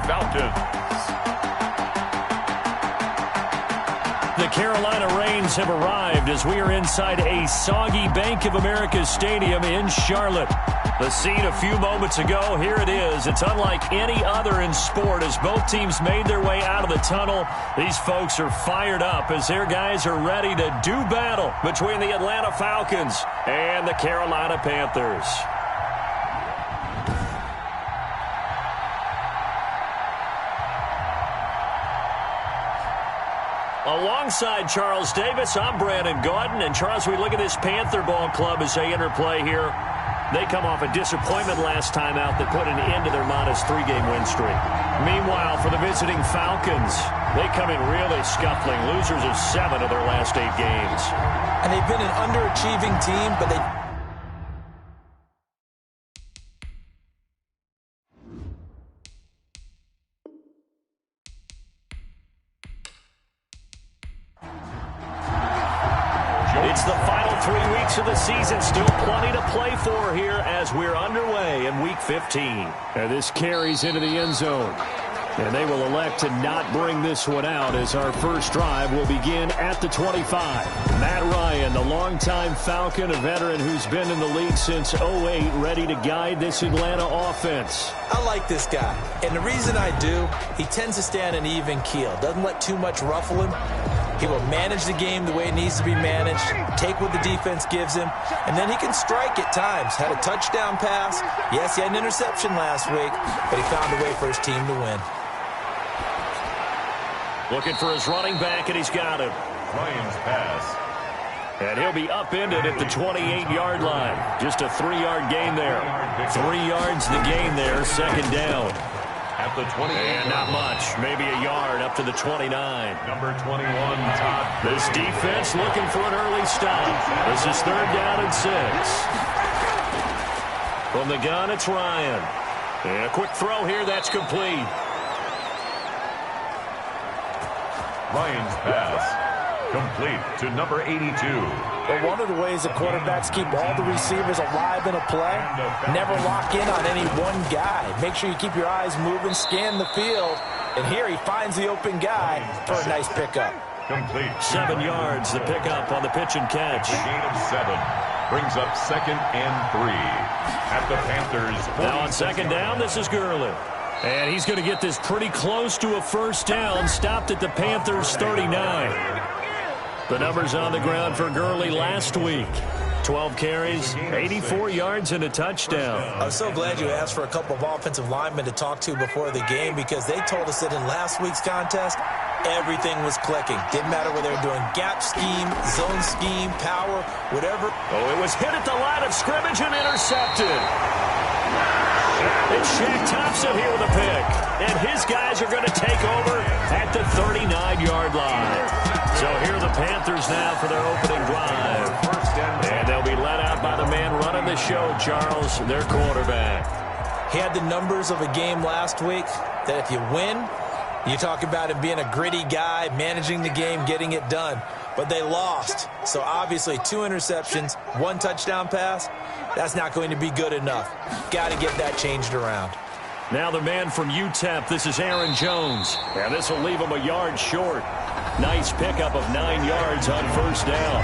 Falcons. The Carolina Rains have arrived as we are inside a soggy Bank of America Stadium in Charlotte. The scene a few moments ago, here it is. It's unlike any other in sport as both teams made their way out of the tunnel. These folks are fired up as their guys are ready to do battle between the Atlanta Falcons and the Carolina Panthers. Alongside Charles Davis, I'm Brandon Gaudin. And Charles, we look at this Panther ball club as they interplay here. They come off a disappointment last time out that put an end to their modest 3-game win streak. Meanwhile, for the visiting Falcons, they come in really scuffling, losers of 7 of their last 8 games. And they've been an underachieving team, but they... It's the final 3 weeks of the season. Still plenty to play for here as we're underway in Week 15. And this carries into the end zone. And they will elect to not bring this one out as our first drive will begin at the 25. Matt Ryan, the longtime Falcon, a veteran who's been in the league since 2008, ready to guide this Atlanta offense. I like this guy. And the reason I do, he tends to stay on an even keel. Doesn't let too much ruffle him. He will manage the game the way it needs to be managed, take what the defense gives him, and then he can strike at times. Had a touchdown pass. Yes, he had an interception last week, but he found a way for his team to win. Looking for his running back, and he's got him. Ryan's pass. And he'll be upended at the 28-yard line. Just a 3-yard gain there. 3 yards the gain there, second down. At the 28. And not much. Maybe a yard up to the 29. Number 21, Todd. This defense looking for an early stop. This is 3rd down and 6. From the gun, it's Ryan. And a quick throw here. That's complete. Ryan's pass. Complete to number 82. But one of the ways that quarterbacks keep all the receivers alive in a play, never lock in on any one guy. Make sure you keep your eyes moving, scan the field. And here he finds the open guy for a nice pickup. Complete. 7 yards, the pickup on the pitch and catch. A gain of 7. Brings up 2nd and 3. At the Panthers. Now on 2nd down, this is Gurley. And he's going to get this pretty close to a first down. Stopped at the Panthers' 39. The numbers on the ground for Gurley last week. 12 carries, 84 yards, and a touchdown. I'm so glad you asked for a couple of offensive linemen to talk to before the game because they told us that in last week's contest, everything was clicking. Didn't matter whether they were doing gap scheme, zone scheme, power, whatever. Oh, it was hit at the line of scrimmage and intercepted. It's Shaq Thompson here with a pick. And his guys are going to take over at the 39-yard line. So here are the Panthers now for their opening drive. And they'll be let out by the man running the show, Charles, their quarterback. He had the numbers of a game last week that if you win, you talk about him being a gritty guy, managing the game, getting it done. But they lost. So obviously 2 interceptions, 1 touchdown pass. That's not going to be good enough. Got to get that changed around. Now the man from UTEP, this is Aaron Jones. And this will leave him a yard short. Nice pickup of 9 yards on first down.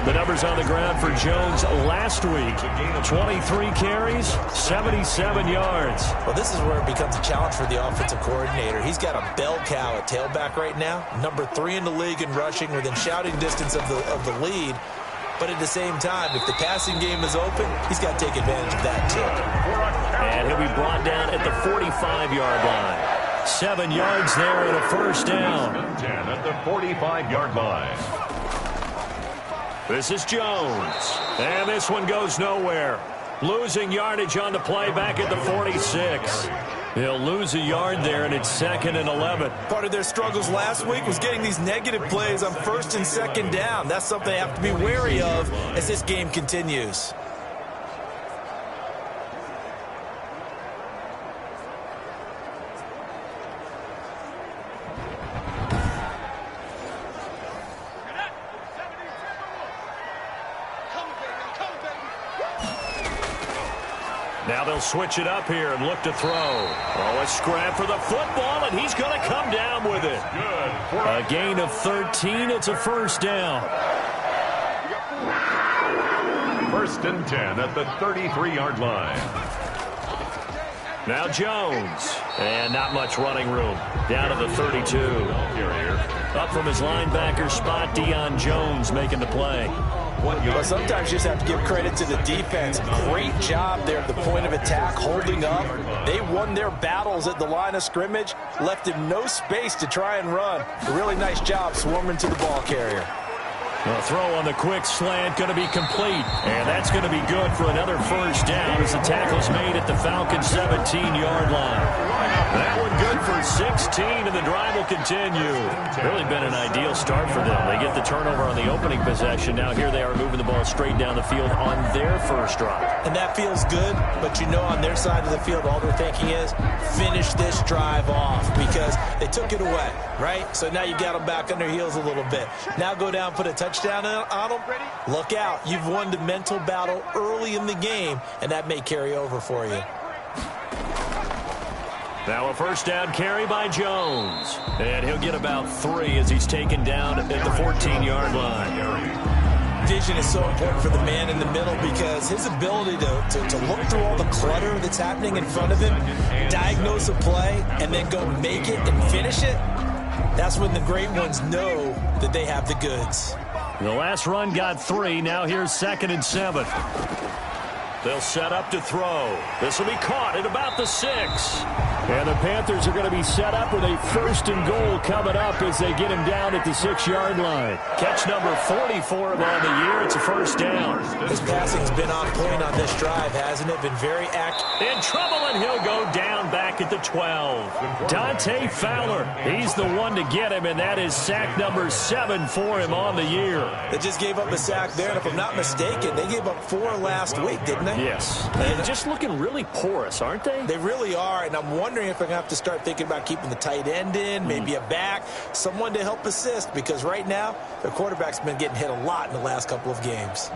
The numbers on the ground for Jones last week. 23 carries, 77 yards. Well, this is where it becomes a challenge for the offensive coordinator. He's got a bell cow at tailback right now. Number 3 in the league in rushing within shouting distance of the lead. But at the same time, if the passing game is open, he's got to take advantage of that too. And he'll be brought down at the 45-yard line. 7 yards there and a first down. 10 at the 45-yard line. This is Jones. And this one goes nowhere. Losing yardage on the play back at the 46. They'll lose a yard there, and it's 2nd and 11. Part of their struggles last week was getting these negative plays on 1st and 2nd down. That's something they have to be wary of as this game continues. Now they'll switch it up here and look to throw. Oh, a scrap for the football, and he's going to come down with it. A gain of 13. It's a first down. First and 10 at the 33-yard line. Now Jones. And not much running room. Down to the 32. Up from his linebacker spot, Deion Jones making the play. Well, sometimes you just have to give credit to the defense. Great job there at the point of attack, holding up. They won their battles at the line of scrimmage, left him no space to try and run. A really nice job swarming to the ball carrier. The throw on the quick slant going to be complete. And that's going to be good for another first down as the tackle's made at the Falcons 17-yard line. That one good for 16, and the drive will continue. Really been an ideal start for them. They get the turnover on the opening possession. Now here they are moving the ball straight down the field on their first drive. And that feels good, but you know on their side of the field all they're thinking is finish this drive off because they took it away, right? So now you got them back on their heels a little bit. Now go down, put a touchdown on them. Look out. You've won the mental battle early in the game, and that may carry over for you. Now a first down carry by Jones. And he'll get about 3 as he's taken down at the 14-yard line. Vision is so important for the man in the middle because his ability to look through all the clutter that's happening in front of him, diagnose a play, and then go make it and finish it, that's when the great ones know that they have the goods. The last run got 3. Now here's 2nd and 7. They'll set up to throw. This will be caught at about the 6. And the Panthers are going to be set up with a 1st and goal coming up as they get him down at the 6-yard line. Catch number 40 for him on the year. It's a first down. His passing's been on point on this drive, hasn't it? Been very accurate. In trouble, and he'll go down back at the 12. Dante Fowler, he's the one to get him, and that is sack number 7 for him on the year. They just gave up a sack there, and if I'm not mistaken, they gave up 4 last week, didn't they? Yes. And just looking really porous, aren't they? They really are, and I'm wondering if I'm going to have to start thinking about keeping the tight end in, maybe a back, someone to help assist, because right now, their quarterback's been getting hit a lot in the last couple of games.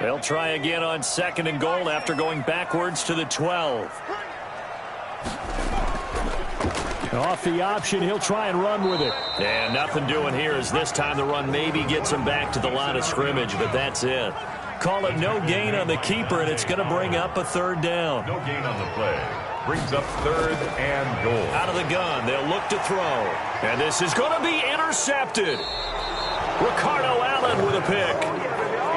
They'll try again on 2nd and goal after going backwards to the 12. Off the option, he'll try and run with it. And nothing doing here as this time the run maybe gets him back to the line of scrimmage, but that's it. Call it no gain on the keeper, and it's going to bring up a 3rd down. No gain on the play. Brings up 3rd and goal. Out of the gun, they'll look to throw. And this is going to be intercepted. Ricardo Allen with a pick.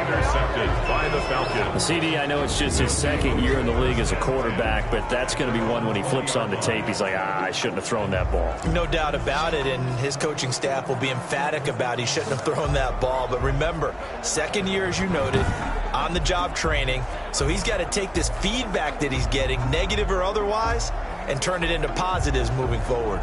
Intercepted by the Falcons. CD, I know it's just his 2nd year in the league as a quarterback, but that's going to be one when he flips on the tape. He's like, I shouldn't have thrown that ball. No doubt about it, and his coaching staff will be emphatic about he shouldn't have thrown that ball. But remember, 2nd year, as you noted, on-the-job training, so he's got to take this feedback that he's getting, negative or otherwise, and turn it into positives moving forward.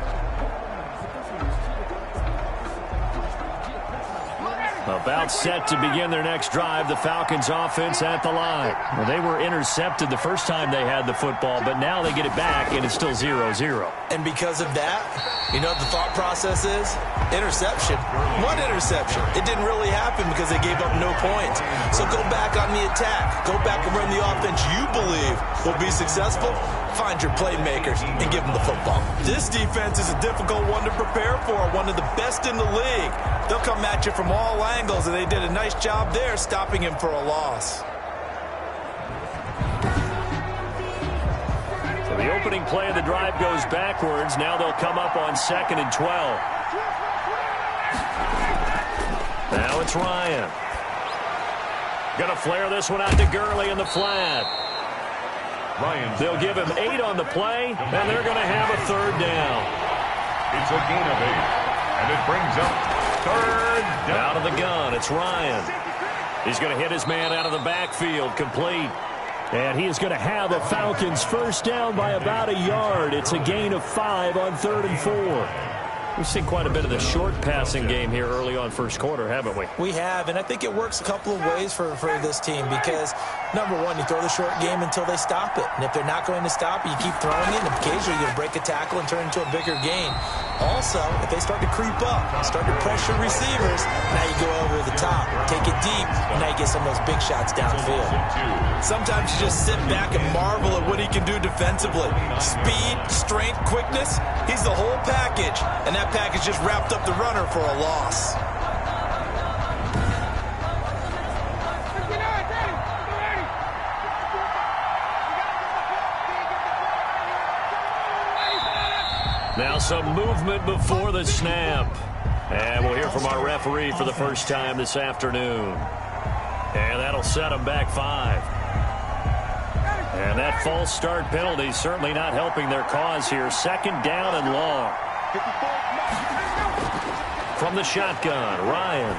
About set to begin their next drive, the Falcons offense at the line. Well, they were intercepted the first time they had the football, but now they get it back, and it's still 0-0. And because of that, you know what the thought process is? Interception. What interception? It didn't really happen because they gave up no points. So go back on the attack. Go back and run the offense you believe will be successful. Find your playmakers and give them the football. This defense is a difficult one to prepare for, one of the best in the league. They'll come at you from all angles, and they did a nice job there stopping him for a loss. So the opening play of the drive goes backwards. Now they'll come up on 2nd and 12. Now it's Ryan. Gonna flare this one out to Gurley in the flat. They'll give him 8 on the play, and they're going to have a 3rd down. It's a gain of 8, and it brings up 3rd down. Out of the gun, it's Ryan. He's going to hit his man out of the backfield, complete. And he is going to have a Falcons first down by about a yard. It's a gain of 5 on 3rd and 4. We've seen quite a bit of the short passing game here early on first quarter, haven't we? We have, and I think it works a couple of ways for this team because, number one, you throw the short game until they stop it. And if they're not going to stop it, you keep throwing it, and occasionally you're going to break a tackle and turn it into a bigger gain. Also, if they start to creep up, start to pressure receivers, now you go over the top, take it deep, and now you get some of those big shots downfield. Sometimes you just sit back and marvel at what he can do defensively. Speed, strength, quickness, he's the whole package, and that package just wrapped up the runner for a loss. Now some movement before the snap. And we'll hear from our referee for the first time this afternoon. And that'll set them back 5. And that false start penalty certainly not helping their cause here. Second down and long. From the shotgun, Ryan.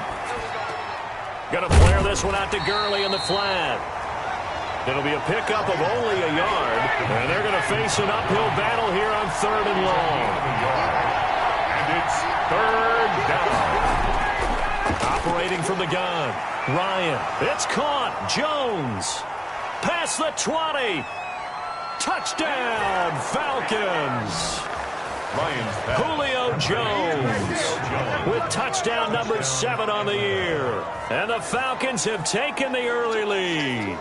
Going to flare this one out to Gurley in the flat. It'll be a pickup of only a yard. And they're going to face an uphill battle here on 3rd and long. And it's 3rd down. Operating from the gun, Ryan. It's caught. Jones. Past the 20. Touchdown, Falcons. Julio Jones with touchdown number 7 on the year. And the Falcons have taken the early lead.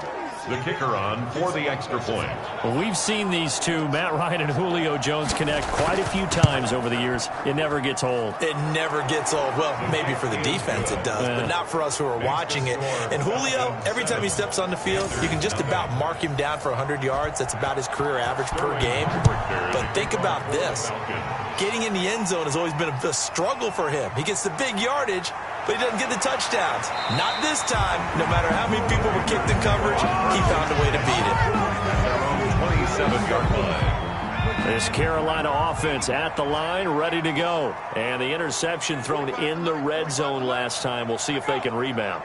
The kicker on for the extra point. Well, we've seen these two, Matt Ryan and Julio Jones, connect quite a few times over the years. It never gets old. It never gets old. Well, maybe for the defense it does, but not for us who are watching it. And Julio, every time he steps on the field, you can just about mark him down for 100 yards. That's about his career average per game. But think about this. Getting in the end zone has always been a struggle for him. He gets the big yardage, but he doesn't get the touchdowns. Not this time. No matter how many people were kicked in coverage, he found a way to beat it. 27-yard line. This Carolina offense at the line, ready to go. And the interception thrown in the red zone last time. We'll see if they can rebound.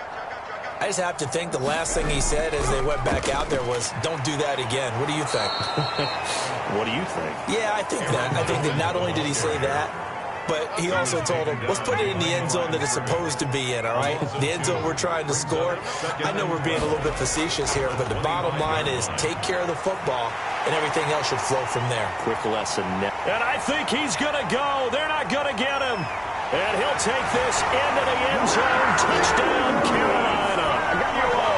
I just have to think the last thing he said as they went back out there was, don't do that again. What do you think? What do you think? Yeah, I think that. I think that not only did he say that, but he also told him, let's put it in the end zone that it's supposed to be in, all right? The end zone we're trying to score. I know we're being a little bit facetious here, but the bottom line is take care of the football, and everything else should flow from there. Quick lesson. And I think he's going to go. They're not going to get him. And he'll take this into the end zone. Touchdown, Carolina.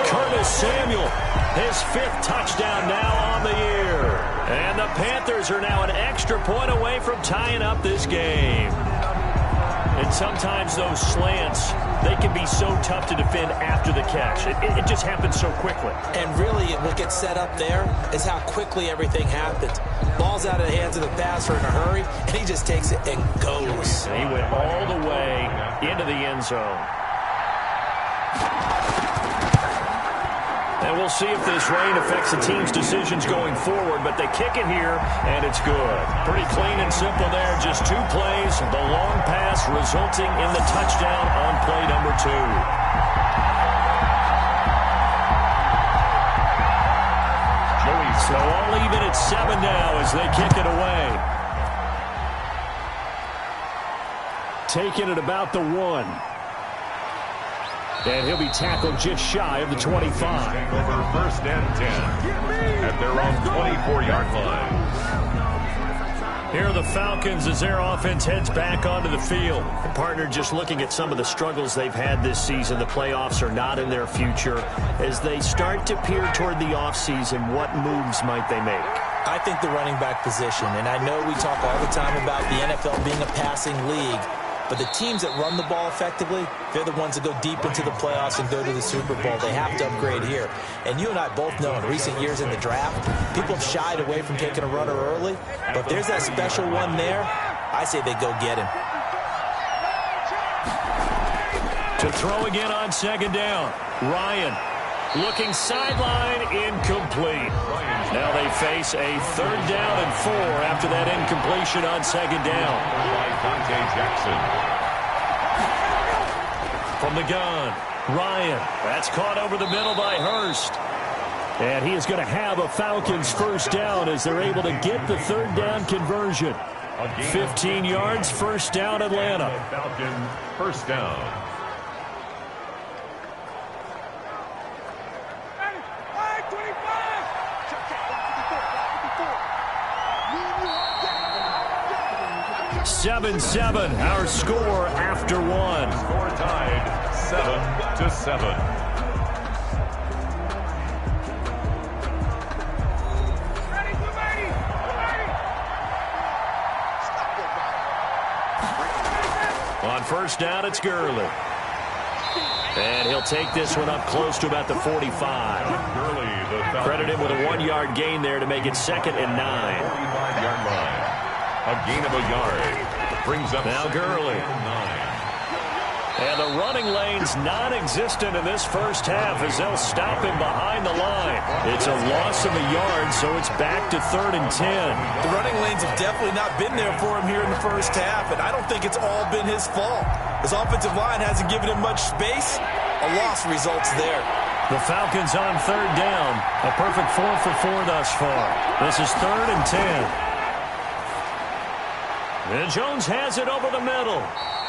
Curtis Samuel, his 5th touchdown now on the year. And the Panthers are now an extra point away from tying up this game. And sometimes those slants, they can be so tough to defend after the catch. It just happens so quickly. And really, what gets set up there is how quickly everything happens. Ball's out of the hands of the passer in a hurry, and he just takes it and goes. And he went all the way into the end zone. And we'll see if this rain affects the team's decisions going forward, but they kick it here, and it's good. Pretty clean and simple there, just 2 plays. The long pass resulting in the touchdown on play number 2. So all even at 7 now as they kick it away. Taking it about the 1. And he'll be tackled just shy of the 25. Over 1st and 10 at their own 24-yard line. Here are the Falcons as their offense heads back onto the field. The partner just looking at some of the struggles they've had this season. The playoffs are not in their future. As they start to peer toward the offseason, what moves might they make? I think the running back position, and I know we talk all the time about the NFL being a passing league, but the teams that run the ball effectively, they're the ones that go deep into the playoffs and go to the Super Bowl. They have to upgrade here. And you and I both know in recent years in the draft, people have shied away from taking a runner early. But if there's that special one there, I say they go get him. To throw again on 2nd down. Ryan looking sideline, incomplete. Now they face a 3rd down and 4 after that incompletion on 2nd down. Jackson. From the gun, Ryan. That's caught over the middle by Hurst. And he is going to have a Falcons 1st down as they're able to get the 3rd down conversion. 15 yards, first down, Atlanta. Falcons first down. Seven, our score after one. Score tied 7-7. On first down, it's Gurley. And he'll take this one up close to about the 45. Credit him with a 1-yard gain there to make it 2nd and 9. 45-yard line. A gain of a yard. Brings up now Gurley. And the running lane's non-existent in this first half as they'll stop him behind the line. It's a loss of a yard, so it's back to 3rd and 10. The running lanes have definitely not been there for him here in the first half, and I don't think it's all been his fault. His offensive line hasn't given him much space. A loss results there. The Falcons on 3rd down. A perfect 4 for 4 thus far. This is 3rd and 10. And Jones has it over the middle.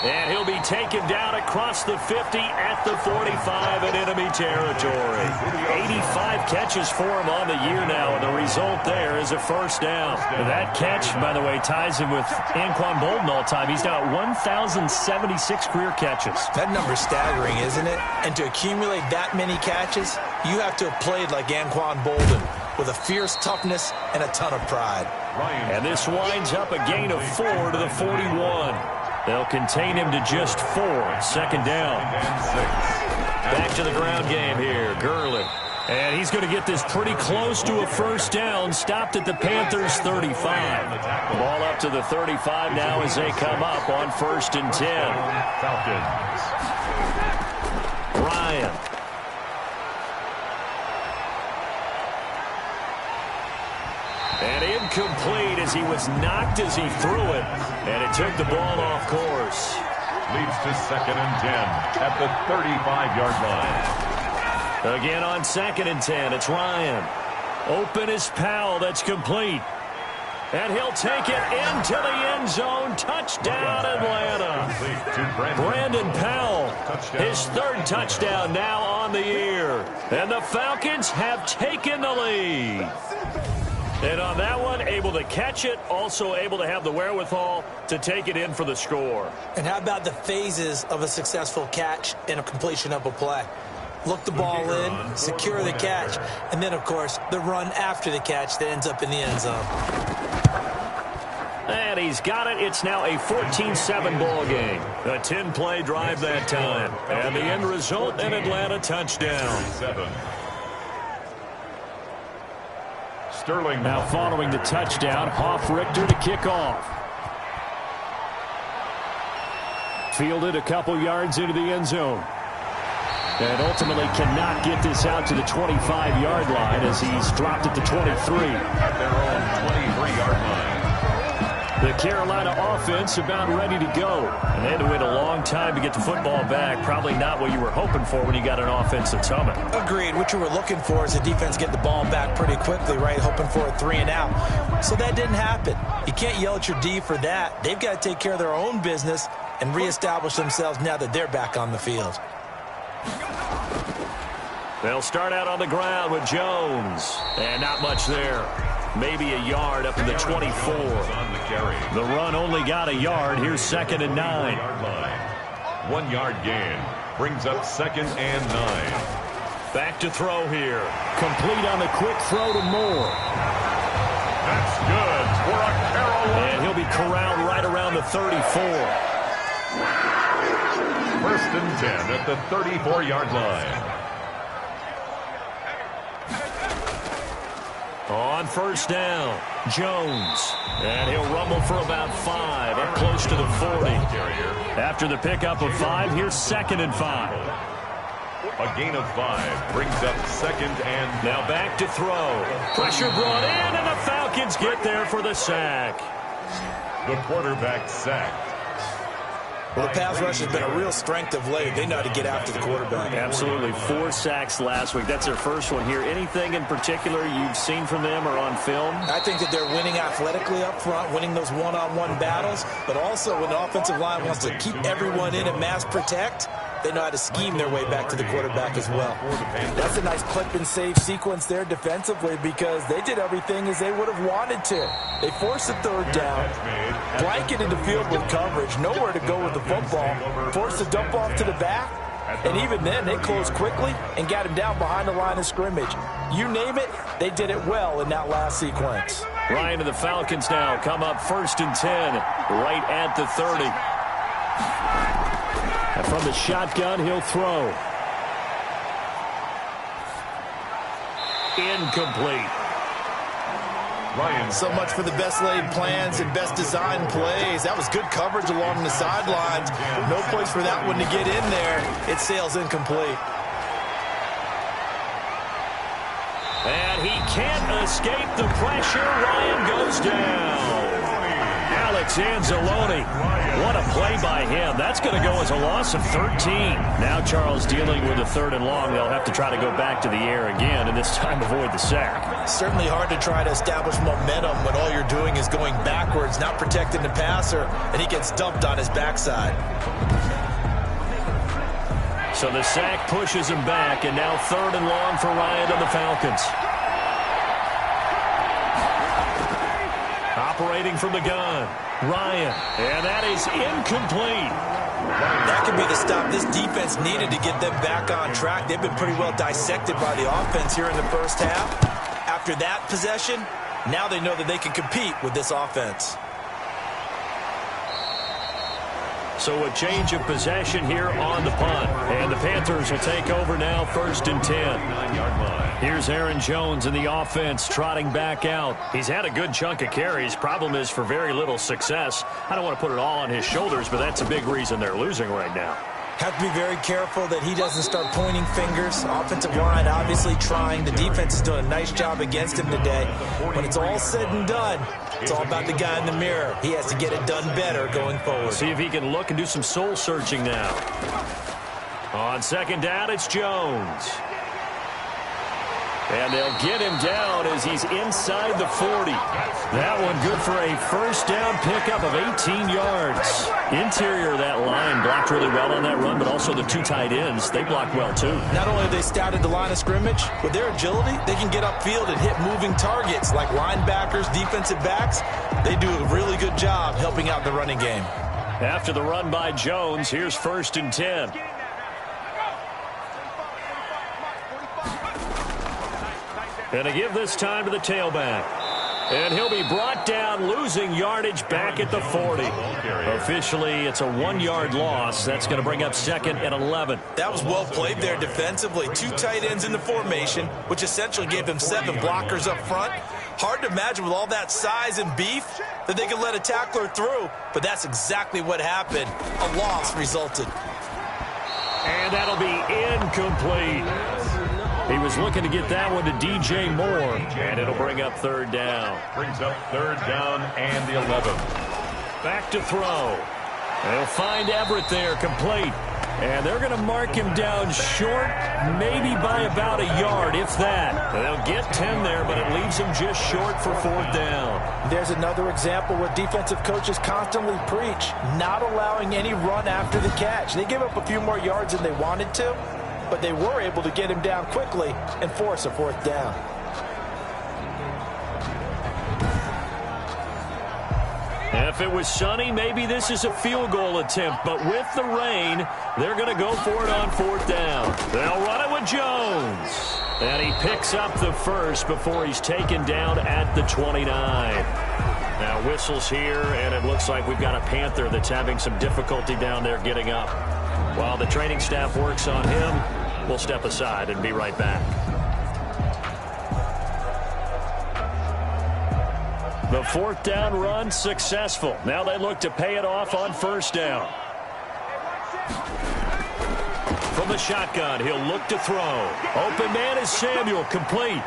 And he'll be taken down across the 50 at the 45 in enemy territory. 85 catches for him on the year now, and the result there is a first down. That catch, by the way, ties him with Anquan Bolden all time. He's now at 1,076 career catches. That number's staggering, isn't it? And to accumulate that many catches, you have to have played like Anquan Bolden, with a fierce toughness and a ton of pride. And this winds up a gain of 4 to the 41. They'll contain him to just 4. 2nd down. Back to the ground game here. Gurley. And he's going to get this pretty close to a first down. Stopped at the Panthers' 35. Ball up to the 35 now as they come up on 1st and 10. Falcons. Ryan. And incomplete as he was knocked as he threw it. And it took the ball off course. Leads to 2nd and 10 at the 35-yard line. Again on 2nd and 10, it's Ryan. Open is Powell, that's complete. And he'll take it into the end zone. Touchdown, Atlanta. Brandon Powell, his 3rd touchdown now on the year. And the Falcons have taken the lead. And on that one, able to catch it, also able to have the wherewithal to take it in for the score. And how about the phases of a successful catch and a completion of a play? Look the ball in, secure the catch, and then, of course, the run after the catch that ends up in the end zone. And he's got it. It's now a 14-7 ball game. A 10-play drive that time. And the end result, an Atlanta touchdown. Sterling. Now following the touchdown, Richter to kick off. Fielded a couple yards into the end zone. And ultimately cannot get this out to the 25-yard line as he's dropped at the 23. At their own 23-yard line. The Carolina offense about ready to go. And they had to wait a long time to get the football back. Probably not what you were hoping for when you got an offense that's humming. Agreed. What you were looking for is the defense get the ball back pretty quickly, right? Hoping for a 3 and out. So that didn't happen. You can't yell at your D for that. They've got to take care of their own business and reestablish themselves now that they're back on the field. They'll start out on the ground with Jones. And not much there. Maybe a yard up to the 24. The run only got a yard. Here's 2nd and 9. 1-yard gain. Brings up 2nd and 9. Back to throw here. Complete on the quick throw to Moore. That's good for a Carolina. And he'll be corralled right around the 34. 1st and 10 at the 34-yard line. On first down, Jones. And he'll rumble for about 5, up close to the 40. After the pickup of 5, here's 2nd and 5. A gain of 5 brings up 2nd and 9. Now back to throw. Pressure brought in, and the Falcons get there for the sack. The quarterback sacked. Well, the pass rush has been a real strength of late. They know how to get after the quarterback. Absolutely. 4 sacks last week. That's their first one here. Anything in particular you've seen from them or on film? I think that they're winning athletically up front, winning those one-on-one battles, but also when the offensive line wants to keep everyone in and mass protect, they know how to scheme their way back to the quarterback as well. That's a nice clip and save sequence there defensively because they did everything as they would have wanted to. They forced the third down, blanketed the field with coverage, nowhere to go with the football, forced the dump off to the back, and even then they closed quickly and got him down behind the line of scrimmage. You name it, they did it well in that last sequence. Ryan and the Falcons now come up 1st and 10, right at the 30. And from the shotgun, he'll throw. Incomplete. Ryan. So much for the best laid plans and best designed plays. That was good coverage along the sidelines. No place for that one to get in there. It sails incomplete. And he can't escape the pressure. Ryan goes down. Alex Anzalone. What a play by him. That's going to go as a loss of 13. Now Charles dealing with a 3rd and long. They'll have to try to go back to the air again and this time avoid the sack. Certainly hard to try to establish momentum when all you're doing is going backwards, not protecting the passer, and he gets dumped on his backside. So the sack pushes him back, and now 3rd and long for Ryan and the Falcons. Operating from the gun, Ryan, and that is incomplete. That could be the stop this defense needed to get them back on track. They've been pretty well dissected by the offense here in the first half. After that possession, now they know that they can compete with this offense. So a change of possession here on the punt. And the Panthers will take over now 1st and 10. 9-yard line. Here's Aaron Jones in the offense trotting back out. He's had a good chunk of carries. Problem is for very little success. I don't want to put it all on his shoulders, but that's a big reason they're losing right now. Have to be very careful that he doesn't start pointing fingers. Offensive line obviously trying. The defense is doing a nice job against him today. When it's all said and done, it's all about the guy in the mirror. He has to get it done better going forward. See if he can look and do some soul searching now. On 2nd down, it's Jones. And they'll get him down as he's inside the 40. That one good for a 1st down pickup of 18 yards. Interior of that line blocked really well on that run, but also the 2 tight ends, they blocked well too. Not only have they scouted the line of scrimmage, with their agility, they can get upfield and hit moving targets like linebackers, defensive backs. They do a really good job helping out the running game. After the run by Jones, here's 1st and 10. And to give this time to the tailback. And he'll be brought down, losing yardage back at the 40. Officially, it's a 1-yard loss. That's going to bring up 2nd and 11. That was well played there defensively. 2 tight ends in the formation, which essentially gave them 7 blockers up front. Hard to imagine with all that size and beef that they could let a tackler through, but that's exactly what happened. A loss resulted. And that'll be incomplete. He was looking to get that one to DJ Moore, and it'll bring up 3rd down. Brings up 3rd down and the 11th. Back to throw. They'll find Everett there, complete. And they're going to mark him down short, maybe by about a yard, if that. They'll get 10 there, but it leaves him just short for 4th down. There's another example what defensive coaches constantly preach, not allowing any run after the catch. They gave up a few more yards than they wanted to, but they were able to get him down quickly and force a 4th down. If it was sunny, maybe this is a field goal attempt, but with the rain, they're going to go for it on 4th down. They'll run it with Jones. And he picks up the 1st before he's taken down at the 29. Now whistles here, and it looks like we've got a Panther that's having some difficulty down there getting up. While the training staff works on him, we'll step aside and be right back. The 4th down run successful. Now they look to pay it off on 1st down. From the shotgun, he'll look to throw. Open man is Samuel, complete.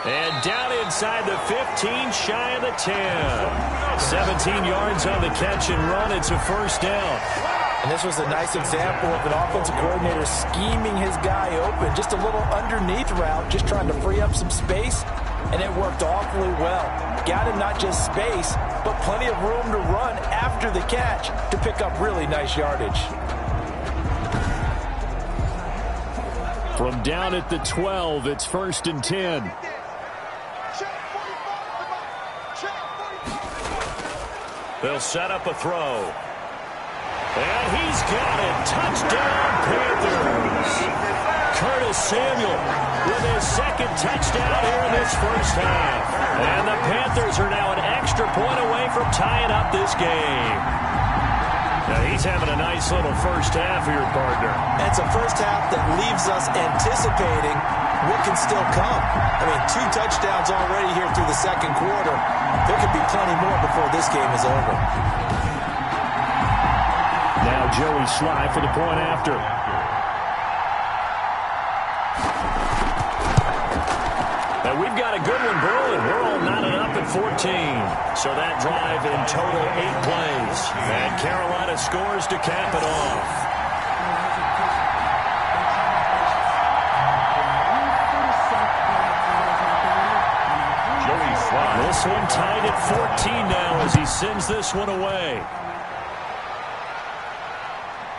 And down inside the 15, shy of the 10. 17 yards on the catch and run. It's a first down. And this was a nice example of an offensive coordinator scheming his guy open. Just a little underneath route, just trying to free up some space. And it worked awfully well. Got him not just space, but plenty of room to run after the catch to pick up really nice yardage. From down at the 12, it's 1st and 10. They'll set up a throw. And he's got it. Touchdown, Panthers. Curtis Samuel with his second touchdown here in this first half. And the Panthers are now an extra point away from tying up this game. Now he's having a nice little first half for your partner. And it's a first half that leaves us anticipating what can still come. I mean, 2 touchdowns already here through the second quarter. There could be plenty more before this game is over. Now Joey Sly for the point after. And we've got a good one brewing. We're all knotted up at 14. So that drive in total 8 plays. And Carolina scores to cap it off. This one tied at 14 now as he sends this one away.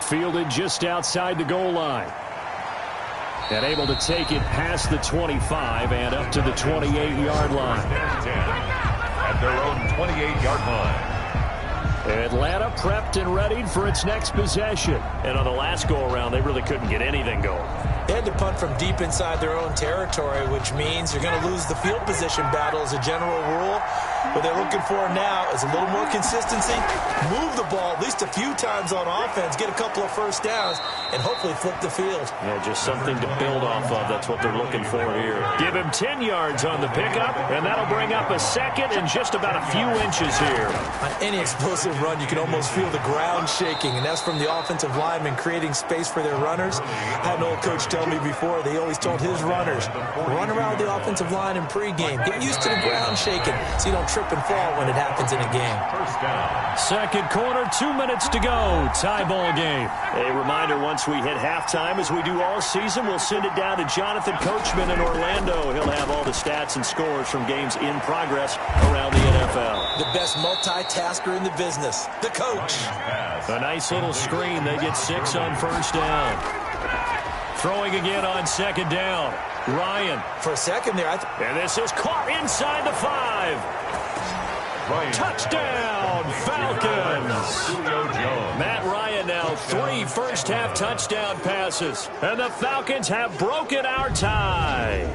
Fielded just outside the goal line. And able to take it past the 25 and up to the 28-yard line. At their own 28-yard line. Atlanta prepped and readied for its next possession. And on the last go-around, they really couldn't get anything going. They had to punt from deep inside their own territory, which means you're going to lose the field position battle as a general rule. What they're looking for now is a little more consistency, move the ball at least a few times on offense, get a couple of first downs, and hopefully flip the field. Yeah, just something to build off of. That's what they're looking for here. Give him 10 yards on the pickup, and that'll bring up a second and just about a few inches here. On any explosive run, you can almost feel the ground shaking, and that's from the offensive linemen creating space for their runners. I had an old coach tell me before, they always told his runners, run around the offensive line in pregame. Get used to the ground shaking so you don't trip and fall when it happens in a game. First down. Second quarter, 2 minutes to go. Tie ball game. A reminder, once we hit halftime, as we do all season, we'll send it down to Jonathan Coachman in Orlando. He'll have all the stats and scores from games in progress around the NFL. The best multitasker in the business, the coach. A nice little screen. They get 6 on first down. Throwing again on second down. Ryan. For a second there, and this is caught inside the 5. Ryan. Touchdown, Falcons. Matt Ryan now 3 first-half touchdown passes. And the Falcons have broken our tie.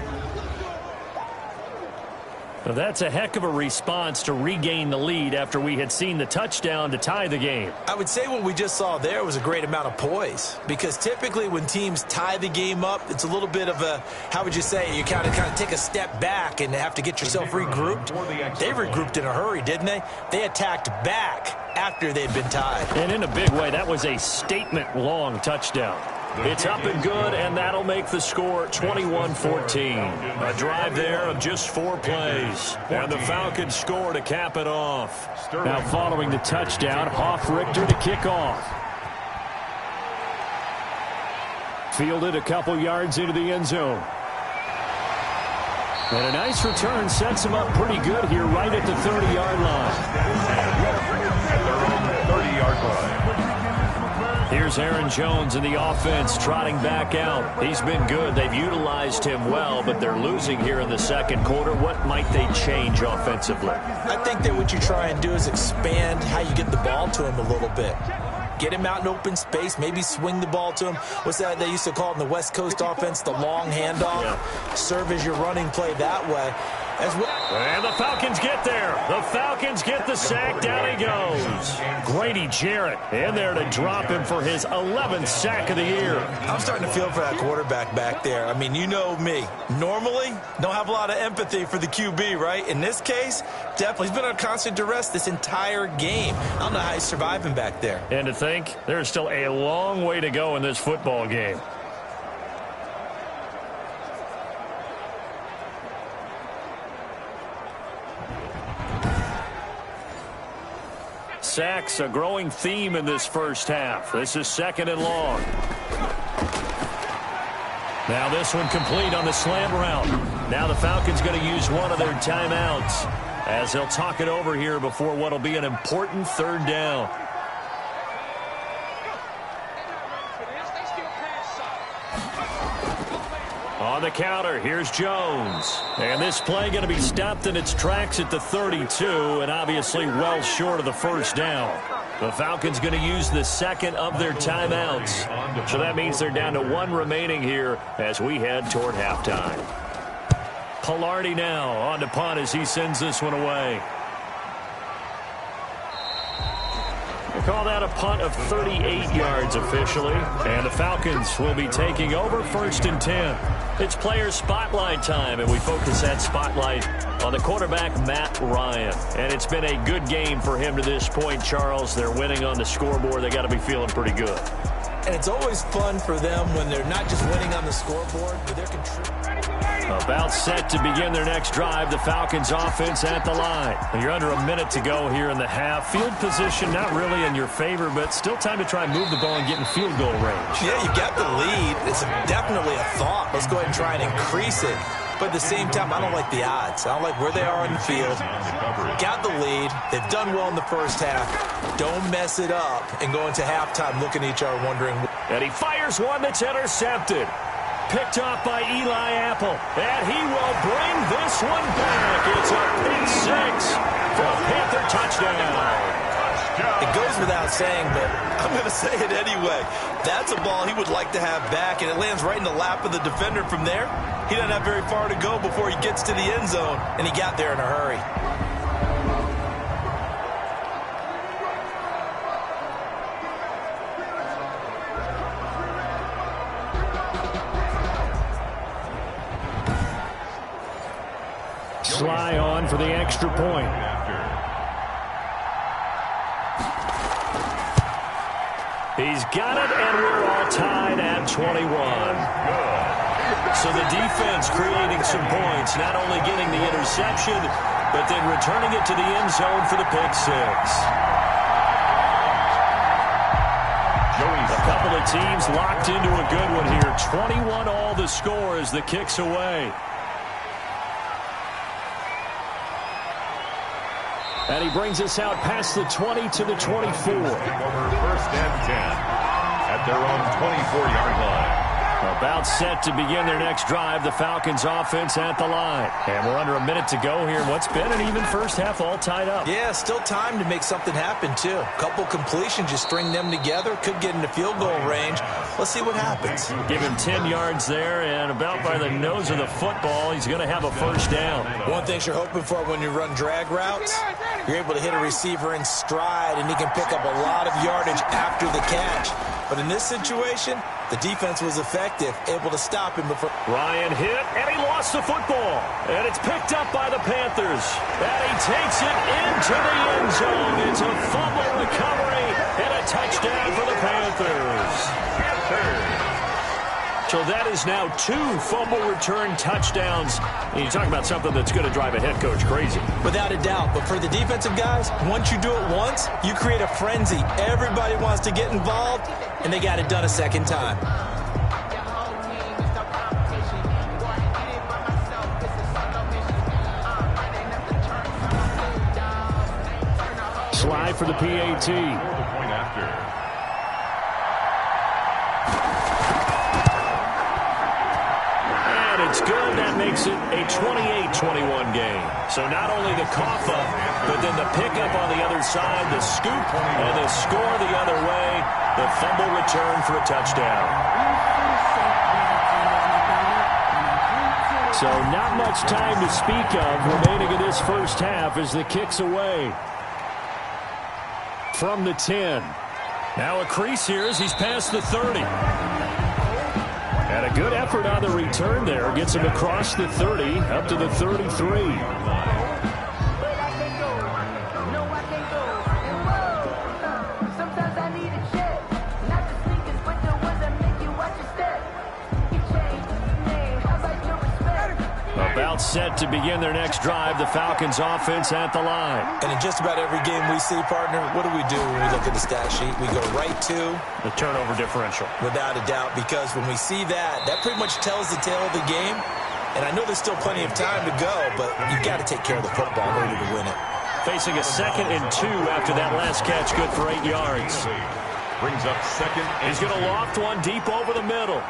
Well, that's a heck of a response to regain the lead after we had seen the touchdown to tie the game. I would say what we just saw there was a great amount of poise, because typically when teams tie the game up, it's a little bit of a, how would you say, you kind of take a step back and have to get yourself regrouped. They regrouped in a hurry, didn't they? They attacked back after they'd been tied. And in a big way, that was a statement-long touchdown. It's up and good, and that'll make the score 21-14. A drive there of just 4 plays. And the Falcons score to cap it off. Now following the touchdown, Hoff-Richter to kick off. Fielded a couple yards into the end zone. And a nice return sets him up pretty good here right at the 30-yard line. At their own 30-yard line. Here's Aaron Jones in the offense trotting back out. He's been good. They've utilized him well, but they're losing here in the second quarter. What might they change offensively? I think that what you try and do is expand how you get the ball to him a little bit. Get him out in open space, maybe swing the ball to him. What's that they used to call it in the West Coast offense, the long handoff? Yeah. Serve as your running play that way. As well. And the Falcons get there. The Falcons get the sack. Down he goes. Grady Jarrett in there to drop him for his 11th sack of the year. I'm starting to feel for that quarterback back there. I mean, you know me. Normally, don't have a lot of empathy for the QB, right? In this case, definitely. He's been under constant duress this entire game. I don't know how he's surviving back there. And to think, there's still a long way to go in this football game. Sacks, a growing theme in this first half. This is 2nd and long. Now this one complete on the slant route. Now the Falcons going to use one of their timeouts as they'll talk it over here before what will be an important 3rd down. On the counter, here's Jones. And this play going to be stopped in its tracks at the 32, and obviously well short of the 1st down. The Falcons going to use the 2nd of their timeouts. So that means they're down to 1 remaining here as we head toward halftime. Pilardi now on to punt as he sends this one away. They call that a punt of 38 yards officially. And the Falcons will be taking over 1st and 10. It's player spotlight time, and we focus that spotlight on the quarterback, Matt Ryan. And it's been a good game for him to this point, Charles. They're winning on the scoreboard. They got to be feeling pretty good. And it's always fun for them when they're not just winning on the scoreboard, but they're contributing. About set to begin their next drive, the Falcons offense at the line. You're under a minute to go here in the half. Field position not really in your favor, but still time to try and move the ball and get in field goal range. Yeah, you got the lead. It's definitely a thought. Let's go ahead and try and increase it. But at the same time, I don't like the odds. I don't like where they are on the field. Got the lead. They've done well in the first half. Don't mess it up and go into halftime looking at each other wondering. And he fires one that's intercepted. Picked off by Eli Apple. And he will bring this one back. It's a pick 6 for a Panther touchdown. It goes without saying, but I'm going to say it anyway. That's a ball he would like to have back, and it lands right in the lap of the defender from there. He doesn't have very far to go before he gets to the end zone, and he got there in a hurry. Sly on for the extra point. He's got it, and we're all tied at 21. So the defense creating some points, not only getting the interception, but then returning it to the end zone for the pick 6. A couple of teams locked into a good one here. 21 all the score as the kick's away. And he brings us out past the 20 to the 24. Over 1st and 10 at their own 24-yard line. About set to begin their next drive. The Falcons offense at the line. And we're under a minute to go here. What's been an even first half all tied up. Yeah, still time to make something happen, too. A couple completions, you string them together. Could get into field goal range. Let's see what happens. Give him 10 yards there, and about by the nose of the football, he's going to have a 1st down. One thing you're hoping for when you run drag routes, you're able to hit a receiver in stride, and he can pick up a lot of yardage after the catch. But in this situation, the defense was effective, able to stop him before. Ryan hit, and he lost the football. And it's picked up by the Panthers. And he takes it into the end zone. It's a fumble recovery and a touchdown for the Panthers. So that is now 2 fumble return touchdowns. And you talk about something that's going to drive a head coach crazy. Without a doubt. But for the defensive guys, once you do it once, you create a frenzy. Everybody wants to get involved, and they got it done a second time. Slide for the PAT. Point after. It's good. That makes it a 28-21 game. So not only the cough up, but then the pickup on the other side, the scoop, and the score the other way, the fumble return for a touchdown. So not much time to speak of remaining in this first half as the kick's away. From the 10. Now a crease here as he's past the 30. And a good effort on the return there. Gets him across the 30, up to the 33. About about set to begin their next drive. The Falcons offense at the line. And in just about every game we see, partner, what do we do when we look at the stat sheet? We go right to the turnover differential. Without a doubt, because when we see that, that pretty much tells the tale of the game. And I know there's still plenty of time to go, but you've got to take care of the football in order to win it. Facing a 2nd and 2 after that last catch, good for 8 yards. Brings up 2nd. He's going to loft one deep over the middle.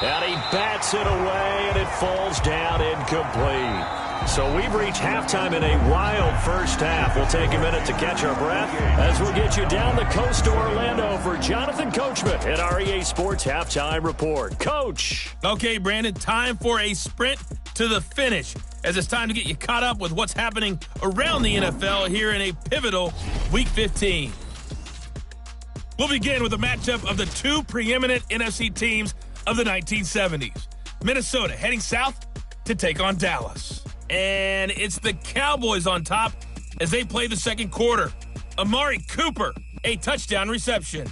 And he bats it away, and it falls down incomplete. So we've reached halftime in a wild first half. We'll take a minute to catch our breath as we'll get you down the coast to Orlando for Jonathan Coachman at our EA Sports Halftime Report. Coach. Okay, Brandon, time for a sprint to the finish, as it's time to get you caught up with what's happening around the NFL here in a pivotal Week 15. We'll begin with a matchup of the two preeminent NFC teams of the 1970s. Minnesota heading south to take on Dallas. And it's the Cowboys on top as they play the second quarter. Amari Cooper, a touchdown reception.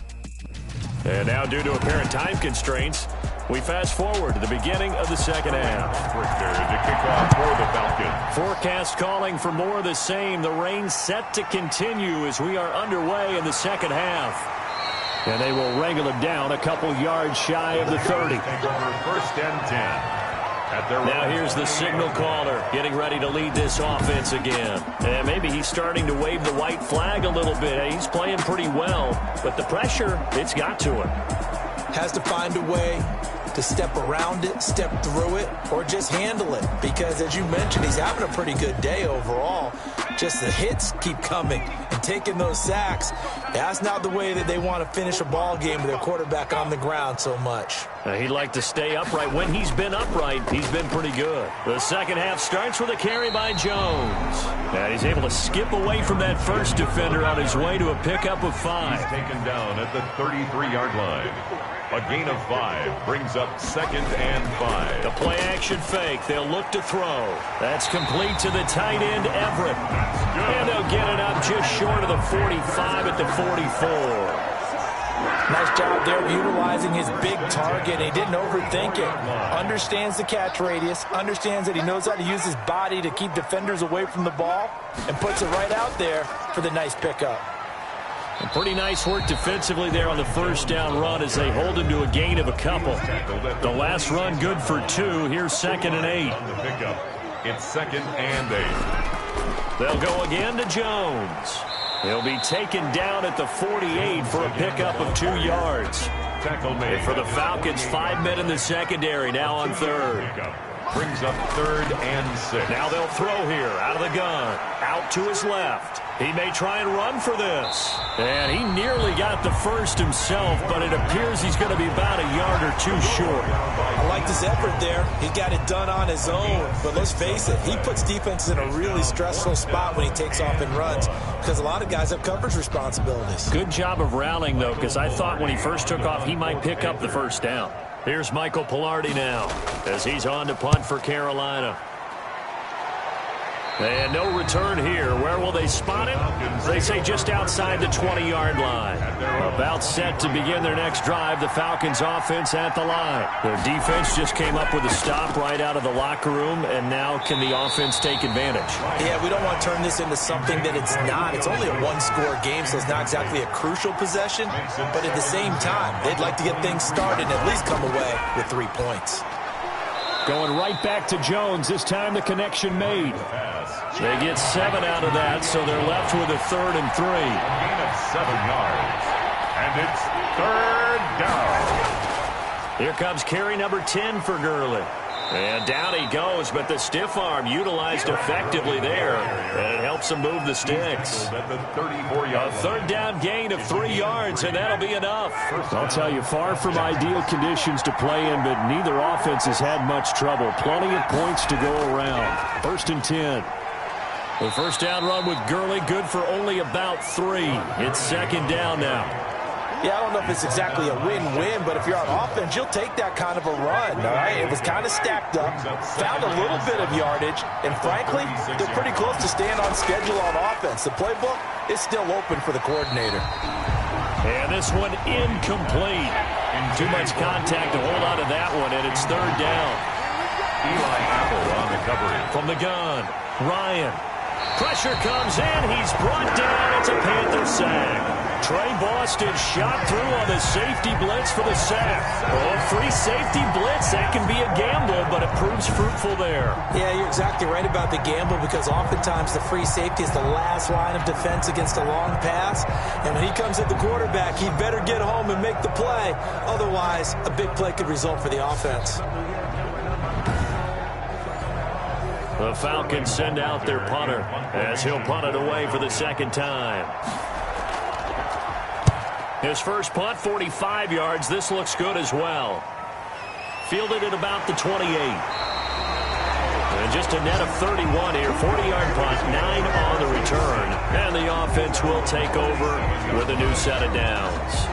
And now, due to apparent time constraints, we fast forward to the beginning of the second half. To kick off for the Falcons. Forecast calling for more of the same. The rain set to continue as we are underway in the second half. And they will wrangle it down a couple yards shy of the 30. Take over 1st and 10. Now here's the signal caller getting ready to lead this offense again. And maybe he's starting to wave the white flag a little bit. He's playing pretty well, but the pressure, it's got to him. Has to find a way to step around it, step through it, or just handle it. Because as you mentioned, he's having a pretty good day overall. Just the hits keep coming and taking those sacks. That's not the way that they want to finish a ball game with their quarterback on the ground so much. He'd like to stay upright. When he's been upright, he's been pretty good. The second half starts with a carry by Jones. And he's able to skip away from that first defender on his way to a pickup of 5. He's taken down at the 33-yard line. A gain of 5 brings up 2nd and 5. The play-action fake. They'll look to throw. That's complete to the tight end, Everett. And they'll get it up just short of the 45 at the 44. Nice job there of utilizing his big target. He didn't overthink it. Understands the catch radius. Understands that he knows how to use his body to keep defenders away from the ball. And puts it right out there for the nice pickup. And pretty nice work defensively there on the first down run as they hold him to a gain of a couple. The last run good for 2. Here's 2nd and 8. On the pickup, it's 2nd and 8. They'll go again to Jones. He'll be taken down at the 48 for a pickup of 2 yards. Tackle made. And for the Falcons, 5 men in the secondary now on 3rd. Brings up 3rd and 6. Now they'll throw here out of the gun. Out to his left. He may try and run for this. And he nearly got the first himself, but it appears he's going to be about a yard or 2 short. I like his effort there. He got it done on his own. But let's face it, he puts defenses in a really stressful spot when he takes off and runs because a lot of guys have coverage responsibilities. Good job of rallying, though, because I thought when he first took off, he might pick up the first down. Here's Michael Pilardi now as he's on to punt for Carolina. And no return here. Where will they spot him? They say just outside the 20-yard line. About set to begin their next drive. The Falcons offense at the line. Their defense just came up with a stop right out of the locker room, and now can the offense take advantage? Yeah, we don't want to turn this into something that it's not. It's only a one-score game, so it's not exactly a crucial possession. But at the same time, they'd like to get things started and at least come away with 3 points. Going right back to Jones. This time the connection made. They get 7 out of that, so they're left with a 3rd and 3. A gain of 7 yards. And it's 3rd down. Here comes carry number 10 for Gurley. And down he goes, but the stiff arm utilized effectively there. And it helps him move the sticks. At the 34-yard A 3rd down gain of 3 yards, and that'll be enough. I'll tell you, far from ideal conditions to play in, but neither offense has had much trouble. Plenty of points to go around. 1st and 10. The first down run with Gurley, good for only about 3. It's 2nd down now. Yeah, I don't know if it's exactly a win-win, but if you're on offense, you'll take that kind of a run, all right? It was kind of stacked up, found a little bit of yardage, and frankly, they're pretty close to staying on schedule on offense. The playbook is still open for the coordinator. And this one incomplete. Too much contact to hold on to that one, and it's 3rd down. Eli Apple on the coverage. From the gun, Ryan. Pressure comes in. He's brought down. It's a Panther sack. Trey Boston shot through on the safety blitz for the sack. Oh, free safety blitz. That can be a gamble, but it proves fruitful there. Yeah, you're exactly right about the gamble because oftentimes the free safety is the last line of defense against a long pass. And when he comes at the quarterback, he better get home and make the play. Otherwise, a big play could result for the offense. The Falcons send out their punter as he'll punt it away for the second time. His first punt, 45 yards. This looks good as well. Fielded at about the 28. And just a net of 31 here. 40-yard punt, 9 on the return. And the offense will take over with a new set of downs.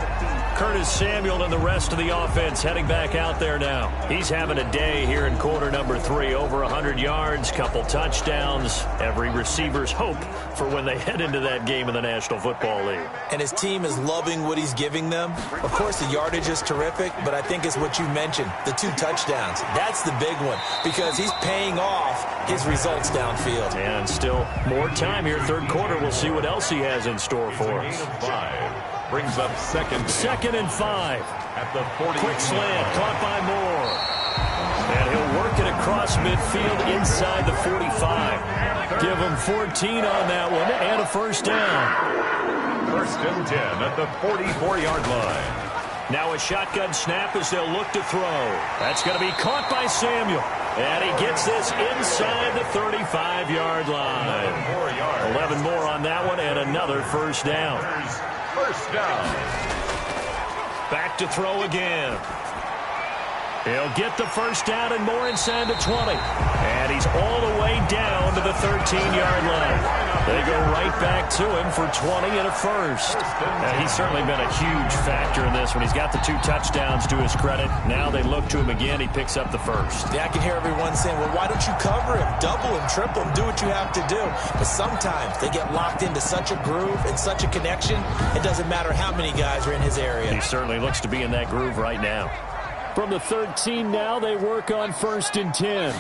Curtis Samuel and the rest of the offense heading back out there now. He's having a day here in quarter number 3. Over 100 yards, couple touchdowns. Every receiver's hope for when they head into that game in the National Football League. And his team is loving what he's giving them. Of course, the yardage is terrific, but I think it's what you mentioned, the 2 touchdowns. That's the big one because he's paying off his results downfield. And still more time here. Third quarter, we'll see what else he has in store for us. Brings up second and 5. At the 40. Quick slant, caught by Moore. And he'll work it across midfield inside the 45. Give him 14 on that one and a first down. First and 10 at the 44-yard line. Now a shotgun snap as they'll look to throw. That's going to be caught by Samuel. And he gets this inside the 35-yard line. 11 more on that one and another first down. First down. Back to throw again. He'll get the first down and more inside the 20. And he's all the way down to the 13-yard line. They go right back to him for 20 and a first. And he's certainly been a huge factor in this one. He's got the 2 touchdowns to his credit. Now they look to him again. He picks up the first. Yeah, I can hear everyone saying, well, why don't you cover him? Double him, triple him, do what you have to do. But sometimes they get locked into such a groove and such a connection, it doesn't matter how many guys are in his area. He certainly looks to be in that groove right now. From the 13 now, they work on first and 10.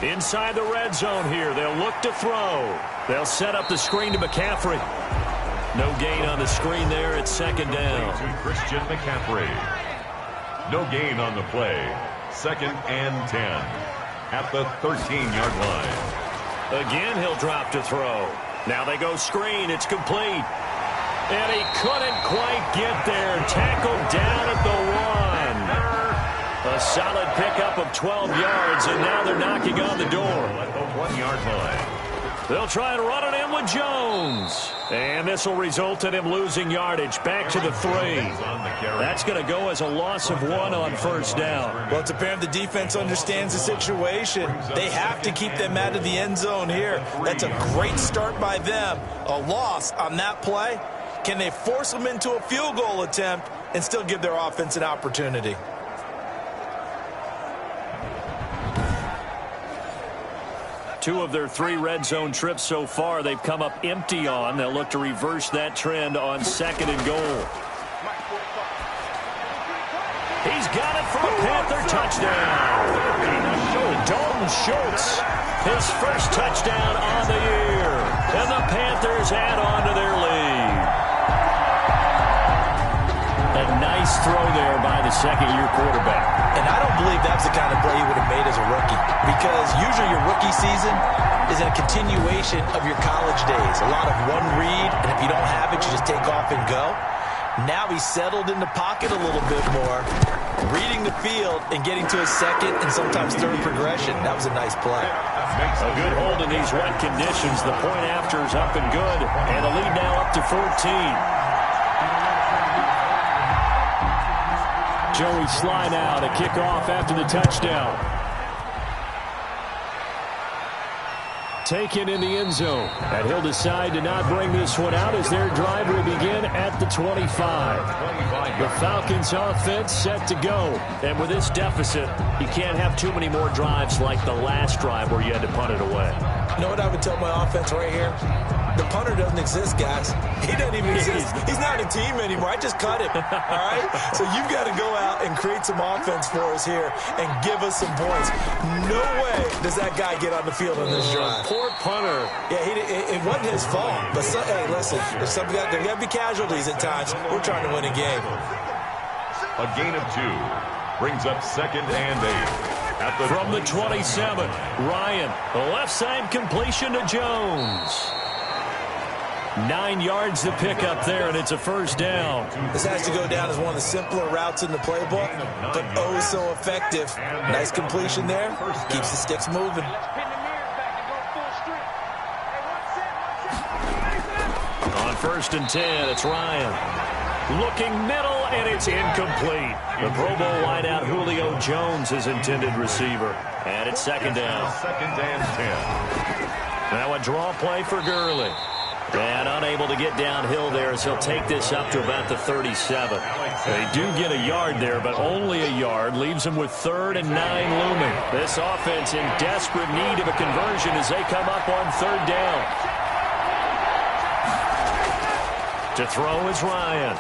Inside the red zone here, they'll look to throw. They'll set up the screen to McCaffrey. No gain on the screen there. It's second down. To Christian McCaffrey. No gain on the play. Second and 10 at the 13-yard line. Again, he'll drop to throw. Now they go screen. It's complete. And he couldn't quite get there. Tackled down at the 1. A solid pickup of 12 yards, and now they're knocking on the door. At the 1-yard line. They'll try and run it in with Jones. And this will result in him losing yardage. Back to the 3. That's going to go as a loss of 1 on first down. Well, it's apparent the defense understands the situation. They have to keep them out of the end zone here. That's a great start by them. A loss on that play. Can they force them into a field goal attempt and still give their offense an opportunity? Two of their 3 red zone trips so far, they've come up empty on. They'll look to reverse that trend on second and goal. He's got it for a Panther touchdown. Dalton Schultz, his first touchdown on the year. And the Panthers add on to their lead. A nice throw there by the second-year quarterback. And I don't believe that's the kind of play he would have made as a rookie, because usually your rookie season is a continuation of your college days. A lot of one read, and if you don't have it, you just take off and go. Now he's settled in the pocket a little bit more, reading the field and getting to his second and sometimes third progression. That was a nice play. A good hold in these wet conditions. The point after is up and good, and the lead now up to 14. Joey Sly now to kick off after the touchdown. Taken in the end zone. And he'll decide to not bring this one out as their drive will begin at the 25. The Falcons offense set to go. And with this deficit, you can't have too many more drives like the last drive where you had to punt it away. You know what I would tell my offense right here? The punter doesn't exist, guys. He doesn't even exist. He's not a team anymore. I just cut him, all right? So you've got to go out and create some offense for us here and give us some points. No way does that guy get on the field on this drive. Poor punter. Yeah, it wasn't his fault. But, hey, listen, there's got to be casualties at times. We're trying to win a game. A gain of 2 brings up 2nd and 8. From the 27, Ryan, left side completion to Jones. 9 yards to pick up there, and it's a first down. This has to go down as one of the simpler routes in the playbook, but oh so effective. Nice completion there. Keeps the sticks moving. On 1st and 10, it's Ryan. Looking middle, and it's incomplete. The Pro Bowl wideout Julio Jones is intended receiver. And it's 2nd down. 2nd and 10. Now a draw play for Gurley. And unable to get downhill there as he'll take this up to about the 37. They do get a yard there, but only a yard. Leaves them with 3rd and 9 looming. This offense in desperate need of a conversion as they come up on 3rd down. To throw is Ryan.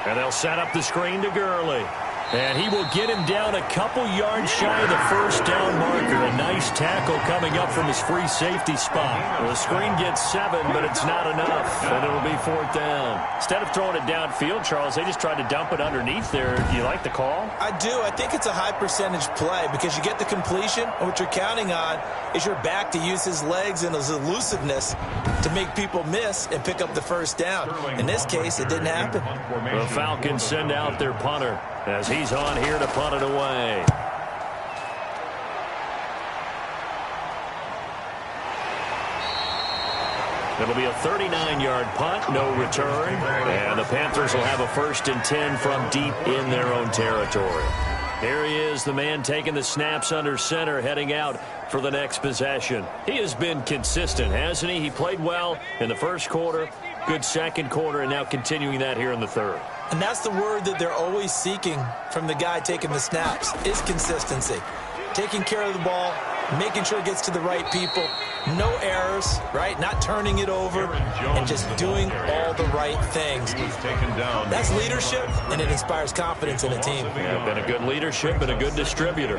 And they'll set up the screen to Gurley. And he will get him down a couple yards shy of the first down marker. A nice tackle coming up from his free safety spot. The screen gets 7, but it's not enough. And it'll be 4th down. Instead of throwing it downfield, Charles, they just tried to dump it underneath there. Do you like the call? I do. I think it's a high percentage play because you get the completion. And what you're counting on is your back to use his legs and his elusiveness to make people miss and pick up the first down. In this case, it didn't happen. The Falcons send out their punter as he's on here to punt it away. It'll be a 39-yard punt, no return. And the Panthers will have a 1st and 10 from deep in their own territory. Here he is, the man taking the snaps under center, heading out for the next possession. He has been consistent, hasn't he? He played well in the first quarter, good second quarter, and now continuing that here in the third. And that's the word that they're always seeking from the guy taking the snaps, is consistency. Taking care of the ball, making sure it gets to the right people, no errors, right? Not turning it over, and just doing all the right things. That's leadership, and it inspires confidence in a team. Yeah, been a good leadership and a good distributor.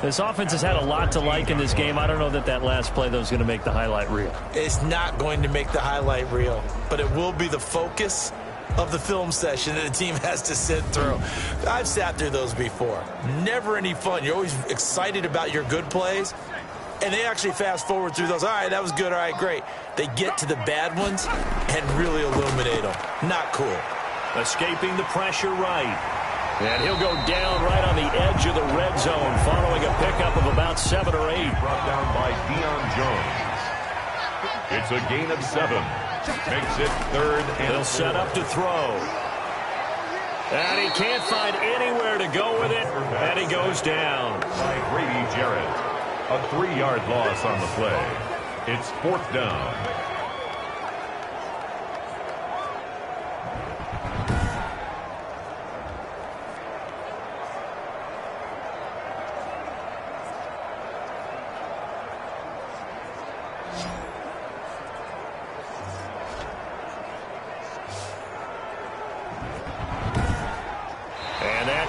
This offense has had a lot to like in this game. I don't know that that last play, though, is going to make the highlight reel. It's not going to make the highlight reel, but it will be the focus of the film session that the team has to sit through. I've sat through those before. Never any fun. You're always excited about your good plays, and they actually fast forward through those. All right, that was good. All right, great. They get to the bad ones and really illuminate them. Not cool. Escaping the pressure right. And he'll go down right on the edge of the red zone following a pickup of about 7 or 8. Brought down by Deion Jones. It's a gain of 7. Makes it 3rd and He'll set up to throw. And he can't find anywhere to go with it. And he goes down. by Grady Jarrett. A 3-yard loss on the play. It's 4th down.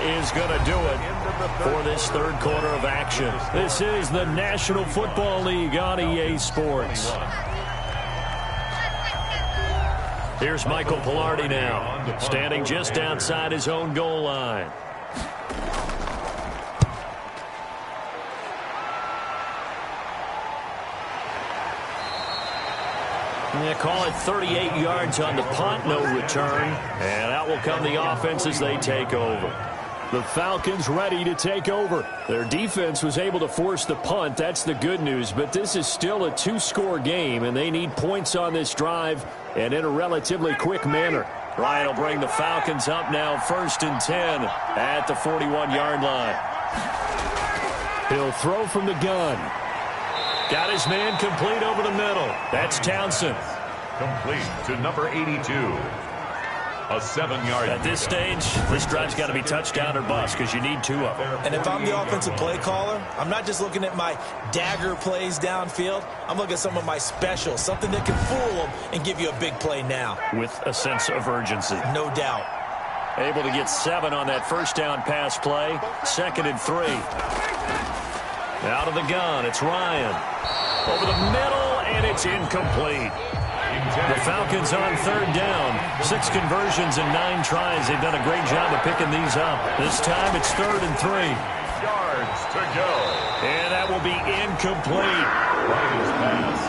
Is going to do it for this third quarter of action. This is the National Football League on EA Sports. Here's Michael Pilardi now, standing just outside his own goal line. They call it 38 yards on the punt, no return. And out will come the offense as they take over. The Falcons ready to take over. Their defense was able to force the punt. That's the good news. But this is still a 2-score game, and they need points on this drive and in a relatively quick manner. Ryan will bring the Falcons up now 1st and 10 at the 41-yard line. He'll throw from the gun. Got his man complete over the middle. That's Townsend. Complete to number 82. A 7-yard. At this stage, this drive's got to be touchdown or bust because you need 2 of them. And if I'm the offensive play caller, I'm not just looking at my dagger plays downfield. I'm looking at some of my specials, something that can fool them and give you a big play now. With a sense of urgency. No doubt. Able to get 7 on that first down pass play. 2nd and 3. Out of the gun, it's Ryan. Over the middle, and it's incomplete. The Falcons on 3rd down. 6 conversions and 9 tries. They've done a great job of picking these up. This time it's 3rd and 3. Yards to go. And that will be incomplete. Ryan's pass.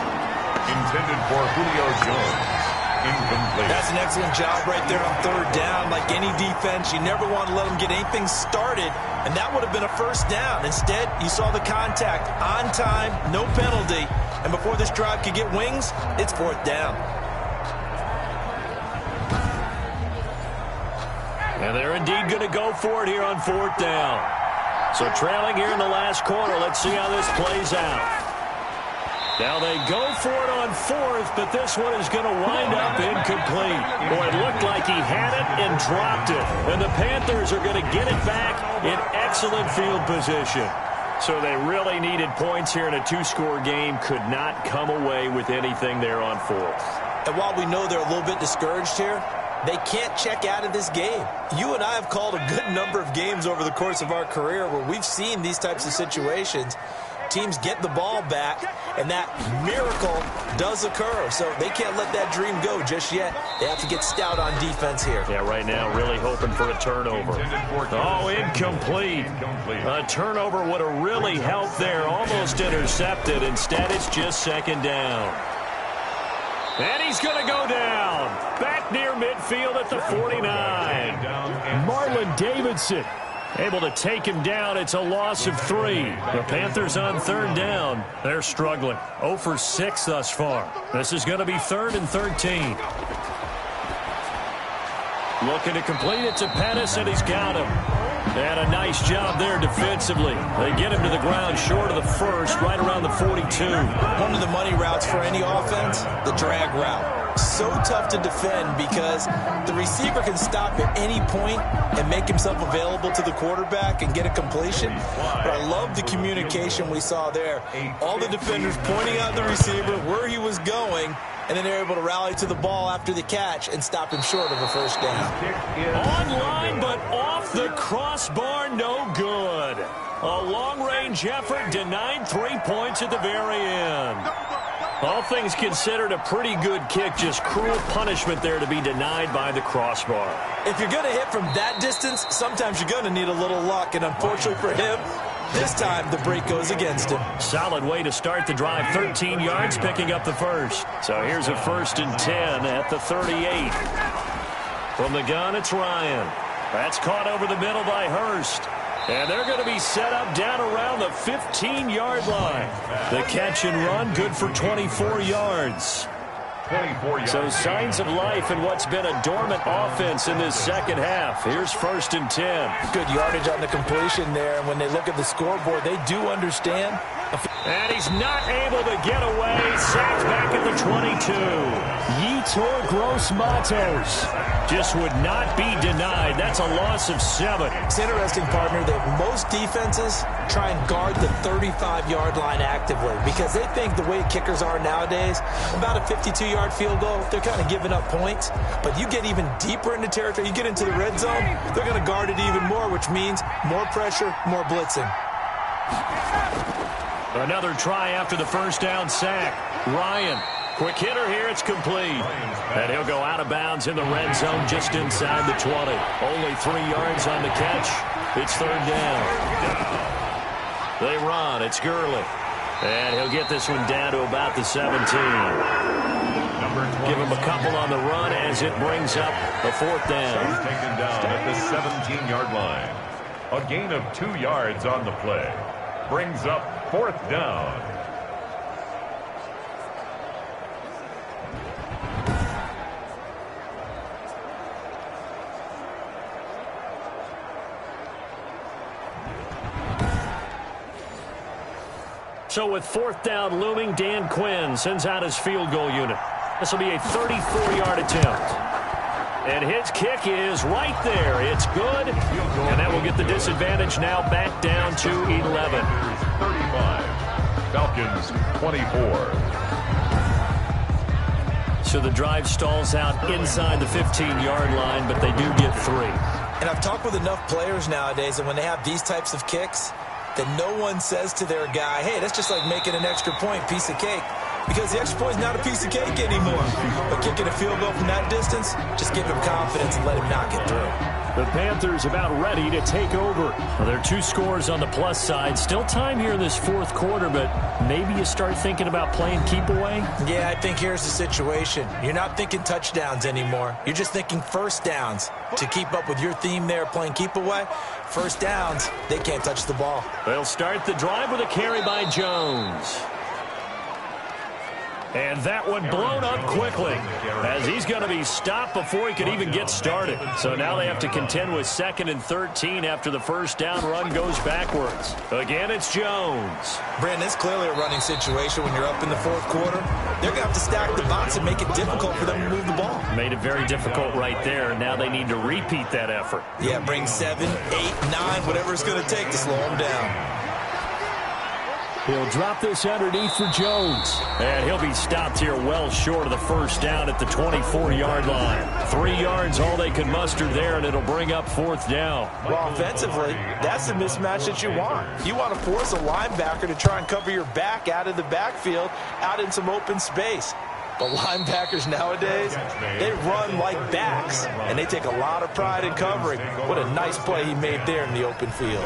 Intended for Julio Jones. Incomplete. That's an excellent job right there on 3rd down. Like any defense, you never want to let them get anything started, and that would have been a 1st down. Instead, you saw the contact on time, no penalty, and before this drive could get wings, it's 4th down. And they're indeed going to go for it here on 4th down. So trailing here in the last quarter, let's see how this plays out. Now they go for it on 4th, but this one is going to wind up incomplete. Boy, it looked like he had it and dropped it. And the Panthers are going to get it back in excellent field position. So they really needed points here in a 2-score game. Could not come away with anything there on 4th. And while we know they're a little bit discouraged here, they can't check out of this game. You and I have called a good number of games over the course of our career where we've seen these types of situations. Teams get the ball back, and that miracle does occur. So they can't let that dream go just yet. They have to get stout on defense here. Yeah, right now really hoping for a turnover. Oh, incomplete. A turnover would have really helped there. Almost intercepted. Instead, it's just 2nd down. And he's going to go down. Back near midfield at the 49. Marlon Davidson able to take him down. It's a loss of 3. The Panthers on 3rd down. They're struggling. 0 for 6 thus far. This is going to be 3rd and 13. Looking to complete it to Pettis, and he's got him. And a nice job there defensively. They get him to the ground short of the 1st, right around the 42. One of the money routes for any offense, the drag route. So tough to defend because the receiver can stop at any point and make himself available to the quarterback and get a completion. But I love the communication we saw there. All the defenders pointing out the receiver, where he was going, and then they're able to rally to the ball after the catch and stop him short of a 1st down. Online, but off the crossbar, no good. A long-range effort denied 3 points at the very end. All things considered, a pretty good kick, just cruel punishment there to be denied by the crossbar. If you're going to hit from that distance, sometimes you're going to need a little luck, and unfortunately for him, this time the break goes against him. Solid way to start the drive, 13 yards, picking up the 1st. So here's a 1st and 10 at the 38. From the gun, it's Ryan. That's caught over the middle by Hurst. And they're going to be set up down around the 15-yard line. The catch and run, good for 24 yards. So signs of life in what's been a dormant offense in this 2nd half. Here's 1st and 10. Good yardage on the completion there. And when they look at the scoreboard, they do understand. And he's not able to get away. Sacked back at the 22. Yetur Gross-Matos just would not be denied. That's a loss of 7. It's interesting, partner, that most defenses try and guard the 35-yard line actively because they think the way kickers are nowadays, about a 52-yard field goal, they're kind of giving up points. But you get even deeper into territory, you get into the red zone, they're going to guard it even more, which means more pressure, more blitzing. Another try after the 1st down sack. Ryan, quick hitter here, it's complete. And he'll go out of bounds in the red zone just inside the 20. Only 3 yards on the catch. It's 3rd down. They run, it's Gurley. And he'll get this one down to about the 17. Give him a couple on the run as it brings up a 4th down. Taken down at the 17-yard line. A gain of 2 yards on the play. Brings up 4th down. So with 4th down looming, Dan Quinn sends out his field goal unit. This will be a 34-yard attempt. And his kick is right there. It's good. And that will get the disadvantage now back down to 11. 35. Falcons 24. So the drive stalls out inside the 15-yard line, but they do get 3. And I've talked with enough players nowadays, and when they have these types of kicks, that no one says to their guy, hey, that's just like making an extra point, piece of cake. Because the extra point is not a piece of cake anymore. But kicking a field goal from that distance, just give him confidence and let him knock it through. The Panthers about ready to take over. Well, there are 2 scores on the plus side. Still time here in this fourth quarter, but maybe you start thinking about playing keep away? Yeah, I think here's the situation. You're not thinking touchdowns anymore. You're just thinking first downs. To keep up with your theme there, playing keep away, first downs, they can't touch the ball. They'll start the drive with a carry by Jones. And that one blown up quickly as he's going to be stopped before he could even get started. So now they have to contend with 2nd and 13 after the first down run goes backwards. Again, it's Jones. Brandon, it's clearly a running situation when you're up in the fourth quarter. They're going to have to stack the box and make it difficult for them to move the ball. Made it very difficult right there. Now they need to repeat that effort. Yeah, bring 7, 8, 9, whatever it's going to take to slow them down. He'll drop this underneath for Jones. And he'll be stopped here well short of the first down at the 24-yard line. 3 yards all they can muster there, and it'll bring up 4th down. Well, offensively, that's the mismatch that you want. You want to force a linebacker to try and cover your back out of the backfield, out in some open space. But linebackers nowadays, they run like backs, and they take a lot of pride in covering. What a nice play he made there in the open field.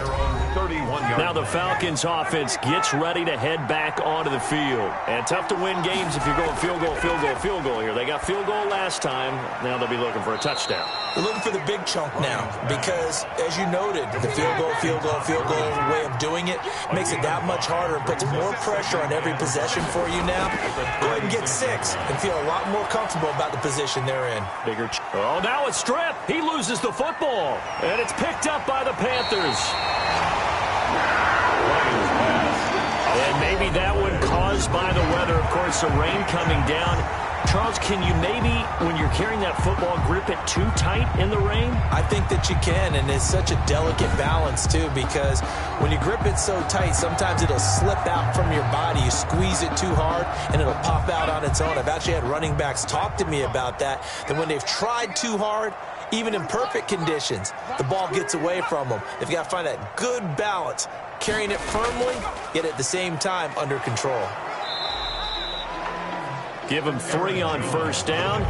Now the Falcons offense gets ready to head back onto the field. And tough to win games if you're going field goal, field goal, field goal here. They got field goal last time. Now they'll be looking for a touchdown. They're looking for the big chunk now because, as you noted, the field goal, field goal, field goal way of doing it makes it that much harder and puts more pressure on every possession for you now. Go ahead and get 6 and feel a lot more comfortable about the position they're in. Oh, now it's stripped. He loses the football. And it's picked up by the Panthers. And maybe that one caused by the weather. Of course, the rain coming down. Charles, can you maybe, when you're carrying that football, grip it too tight in the rain? I think that you can, and it's such a delicate balance, too, because when you grip it so tight, sometimes it'll slip out from your body. You squeeze it too hard, and it'll pop out on its own. I've actually had running backs talk to me about that when they've tried too hard, even in perfect conditions, the ball gets away from them. They've got to find that good balance, carrying it firmly, yet at the same time under control. Give them 3 on first down.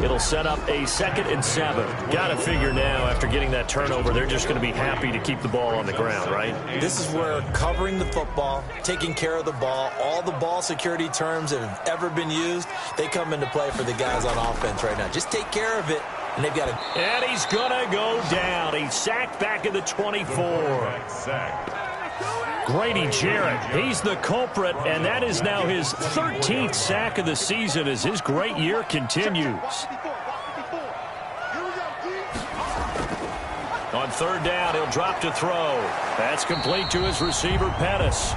It'll set up a 2nd and 7. Got to figure now, after getting that turnover, they're just going to be happy to keep the ball on the ground, right? This is where covering the football, taking care of the ball, all the ball security terms that have ever been used, they come into play for the guys on offense right now. Just take care of it, and they've got to... And he's going to go down. He's sacked back at the 24. Grady Jarrett, he's the culprit, and that is now his 13th sack of the season as his great year continues. On 3rd down, he'll drop to throw. That's complete to his receiver, Pettis.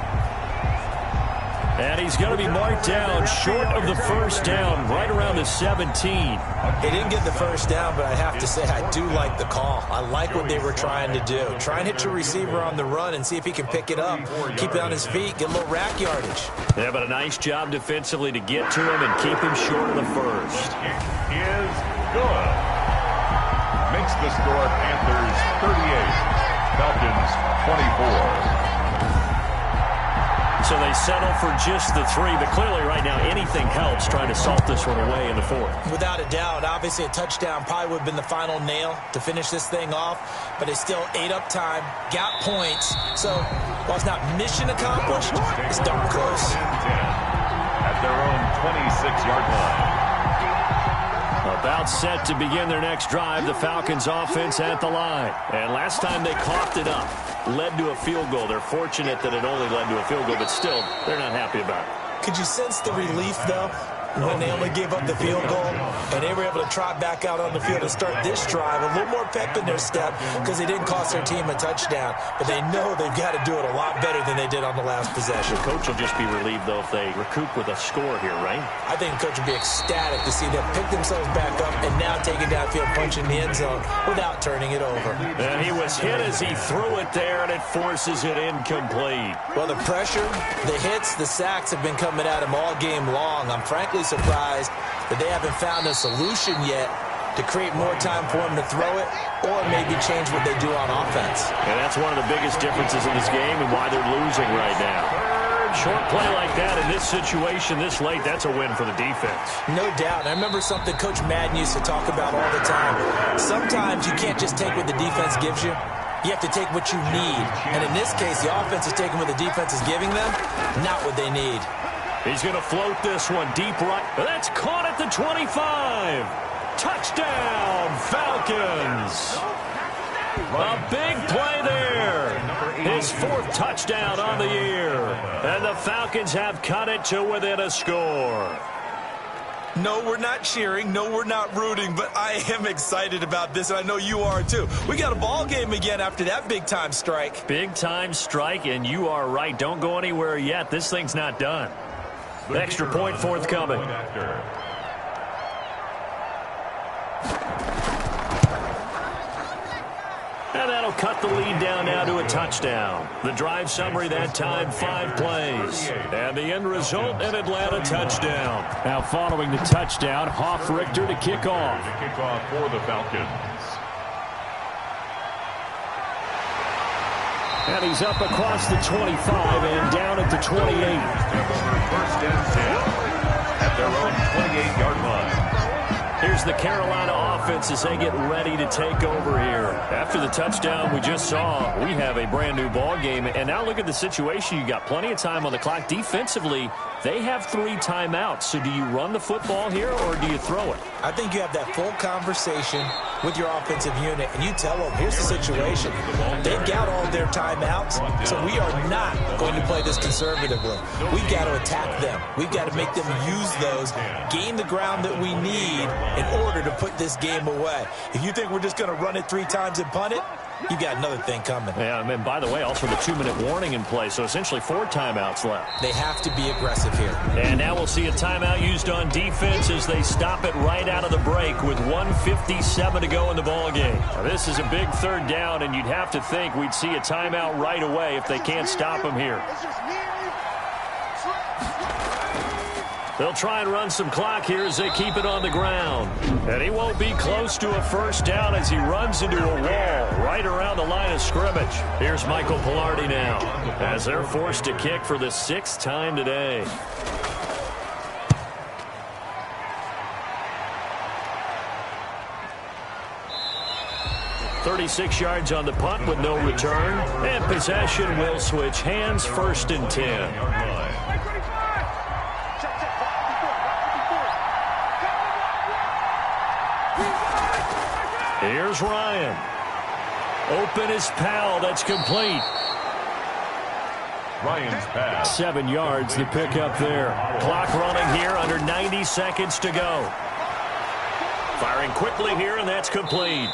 And he's going to be marked down short of the first down, right around the 17. He didn't get the first down, but I have to say I do like the call. I like what they were trying to do. Try and hit your receiver on the run and see if he can pick it up, keep it on his feet, get a little rack yardage. Yeah, but a nice job defensively to get to him and keep him short of the first. Kick is good. Makes the score Panthers 38, Falcons 24. So they settle for just the 3, but clearly right now anything helps trying to salt this one away in the 4th. Without a doubt, obviously a touchdown probably would have been the final nail to finish this thing off, but it's still ate up time, got points. So while it's not mission accomplished, it's darn close. At their own 26-yard line. About set to begin their next drive, the Falcons offense at the line. And last time they coughed it up, led to a field goal. They're fortunate that it only led to a field goal, but still, they're not happy about it. Could you sense the relief, though? when they only gave up the field goal, and they were able to trot back out on the field and start this drive. A little more pep in their step because they didn't cost their team a touchdown, but they know they've got to do it a lot better than they did on the last possession. The coach will just be relieved, though, if they recoup with a score here, right? I think the coach would be ecstatic to see them pick themselves back up and now take it downfield, punching the end zone without turning it over. And he was hit as he threw it there, and it forces it incomplete. Well, the pressure, the hits, the sacks have been coming at him all game long. I'm frankly surprised that they haven't found a solution yet to create more time for him to throw it or maybe change what they do on offense. And that's one of the biggest differences in this game and why they're losing right now. Short play like that in this situation this late, that's a win for the defense. No doubt. I remember something Coach Madden used to talk about all the time. Sometimes you can't just take what the defense gives you. You have to take what you need. And in this case, the offense is taking what the defense is giving them, not what they need. He's going to float this one deep right. That's caught at the 25. Touchdown, Falcons. A big play there. His fourth touchdown on the year. And the Falcons have cut it to within a score. No, we're not cheering. No, we're not rooting. But I am excited about this, and I know you are too. We got a ball game again after that big-time strike. Big-time strike, and you are right. Don't go anywhere yet. This thing's not done. Extra point forthcoming. And that'll cut the lead down now to a touchdown. The drive summary that time, 5 plays. And the end result, an Atlanta touchdown. Now following the touchdown, Hoff-Richter to kick off. The kickoff for the Falcons. And he's up across the 25 and down at the 28. First and 10 at their own 28-yard line. Here's the Carolina offense as they get ready to take over here. After the touchdown we just saw, we have a brand new ball game. And now look at the situation. You got plenty of time on the clock. Defensively, they have 3 timeouts. So do you run the football here or do you throw it? I think you have that full conversation with your offensive unit, and you tell them, here's the situation. They've got all their timeouts, so we are not going to play this conservatively. We've got to attack them. We've got to make them use those, gain the ground that we need in order to put this game away. If you think we're just going to run it 3 times and punt it, you got another thing coming. Yeah, and by the way, also the 2-minute warning in play, so essentially 4 timeouts left. They have to be aggressive here. And now we'll see a timeout used on defense as they stop it right out of the break with 1:57 to go in the ball game. Now, this is a big 3rd down, and you'd have to think we'd see a timeout right away if they can't stop him here. They'll try and run some clock here as they keep it on the ground. And he won't be close to a first down as he runs into a wall right around the line of scrimmage. Here's Michael Pilardi now as they're forced to kick for the 6th time today. "36 yards on the punt with no return. And possession will switch hands, 1st and 10. Here's Ryan. Open is Powell. That's complete. Ryan's pass. 7 yards, the pickup there. Clock running here, under 90 seconds to go. Firing quickly here, and that's complete.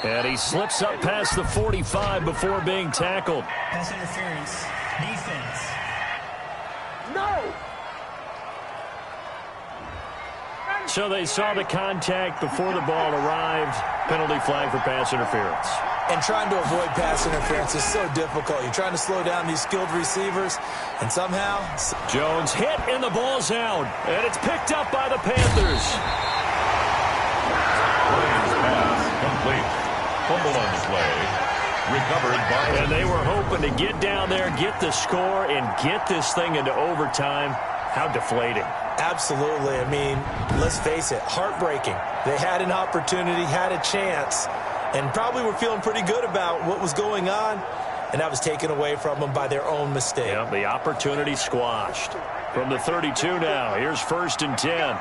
And he slips up past the 45 before being tackled. Pass interference. Defense. No! So they saw the contact before the ball arrived. Penalty flag for pass interference. And trying to avoid pass interference is so difficult. You're trying to slow down these skilled receivers, and somehow... Jones hit, and the ball's out. And it's picked up by the Panthers. Ryan's pass complete. Fumble on the play. Recovered by... And they were hoping to get down there, get the score, and get this thing into overtime. How deflating. Absolutely. I mean, let's face it, heartbreaking. They had an opportunity, had a chance, and probably were feeling pretty good about what was going on, and that was taken away from them by their own mistake. Yeah, the opportunity squashed. From the 32 now, here's 1st and 10.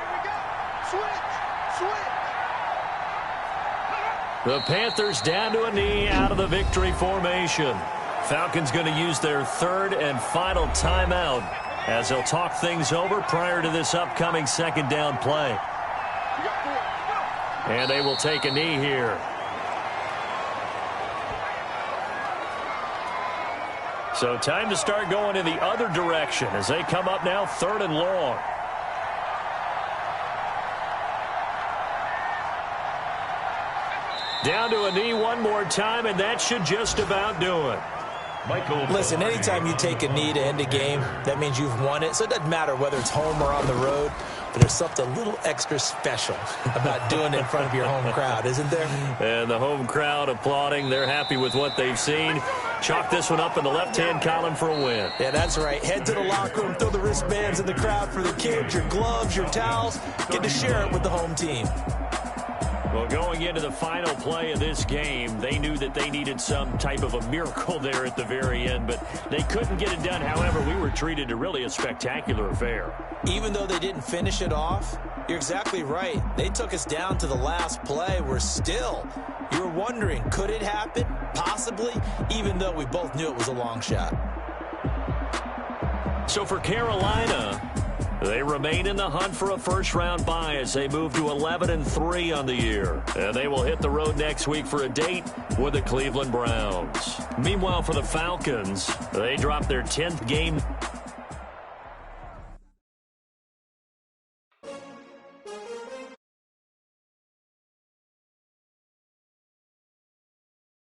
The Panthers down to a knee out of the victory formation. Falcons going to use their 3rd and final timeout as they'll talk things over prior to this upcoming second down play. And they will take a knee here. So time to start going in the other direction as they come up now 3rd and long. Down to a knee one more time, and that should just about do it. Listen, anytime you take a knee to end a game, that means you've won it. So it doesn't matter whether it's home or on the road, but there's something a little extra special about doing it in front of your home crowd, isn't there? And the home crowd applauding. They're happy with what they've seen. Chalk this one up in the left-hand column for a win. Yeah, that's right. Head to the locker room, throw the wristbands in the crowd for the kids, your gloves, your towels. Get to share it with the home team. Well, going into the final play of this game, they knew that they needed some type of a miracle there at the very end, but they couldn't get it done. However, we were treated to really a spectacular affair. Even though they didn't finish it off, you're exactly right. They took us down to the last play. You were wondering, could it happen? Possibly, even though we both knew it was a long shot. So for Carolina, they remain in the hunt for a first-round bye as they move to 11-3 on the year. And they will hit the road next week for a date with the Cleveland Browns. Meanwhile, for the Falcons, they dropped their 10th game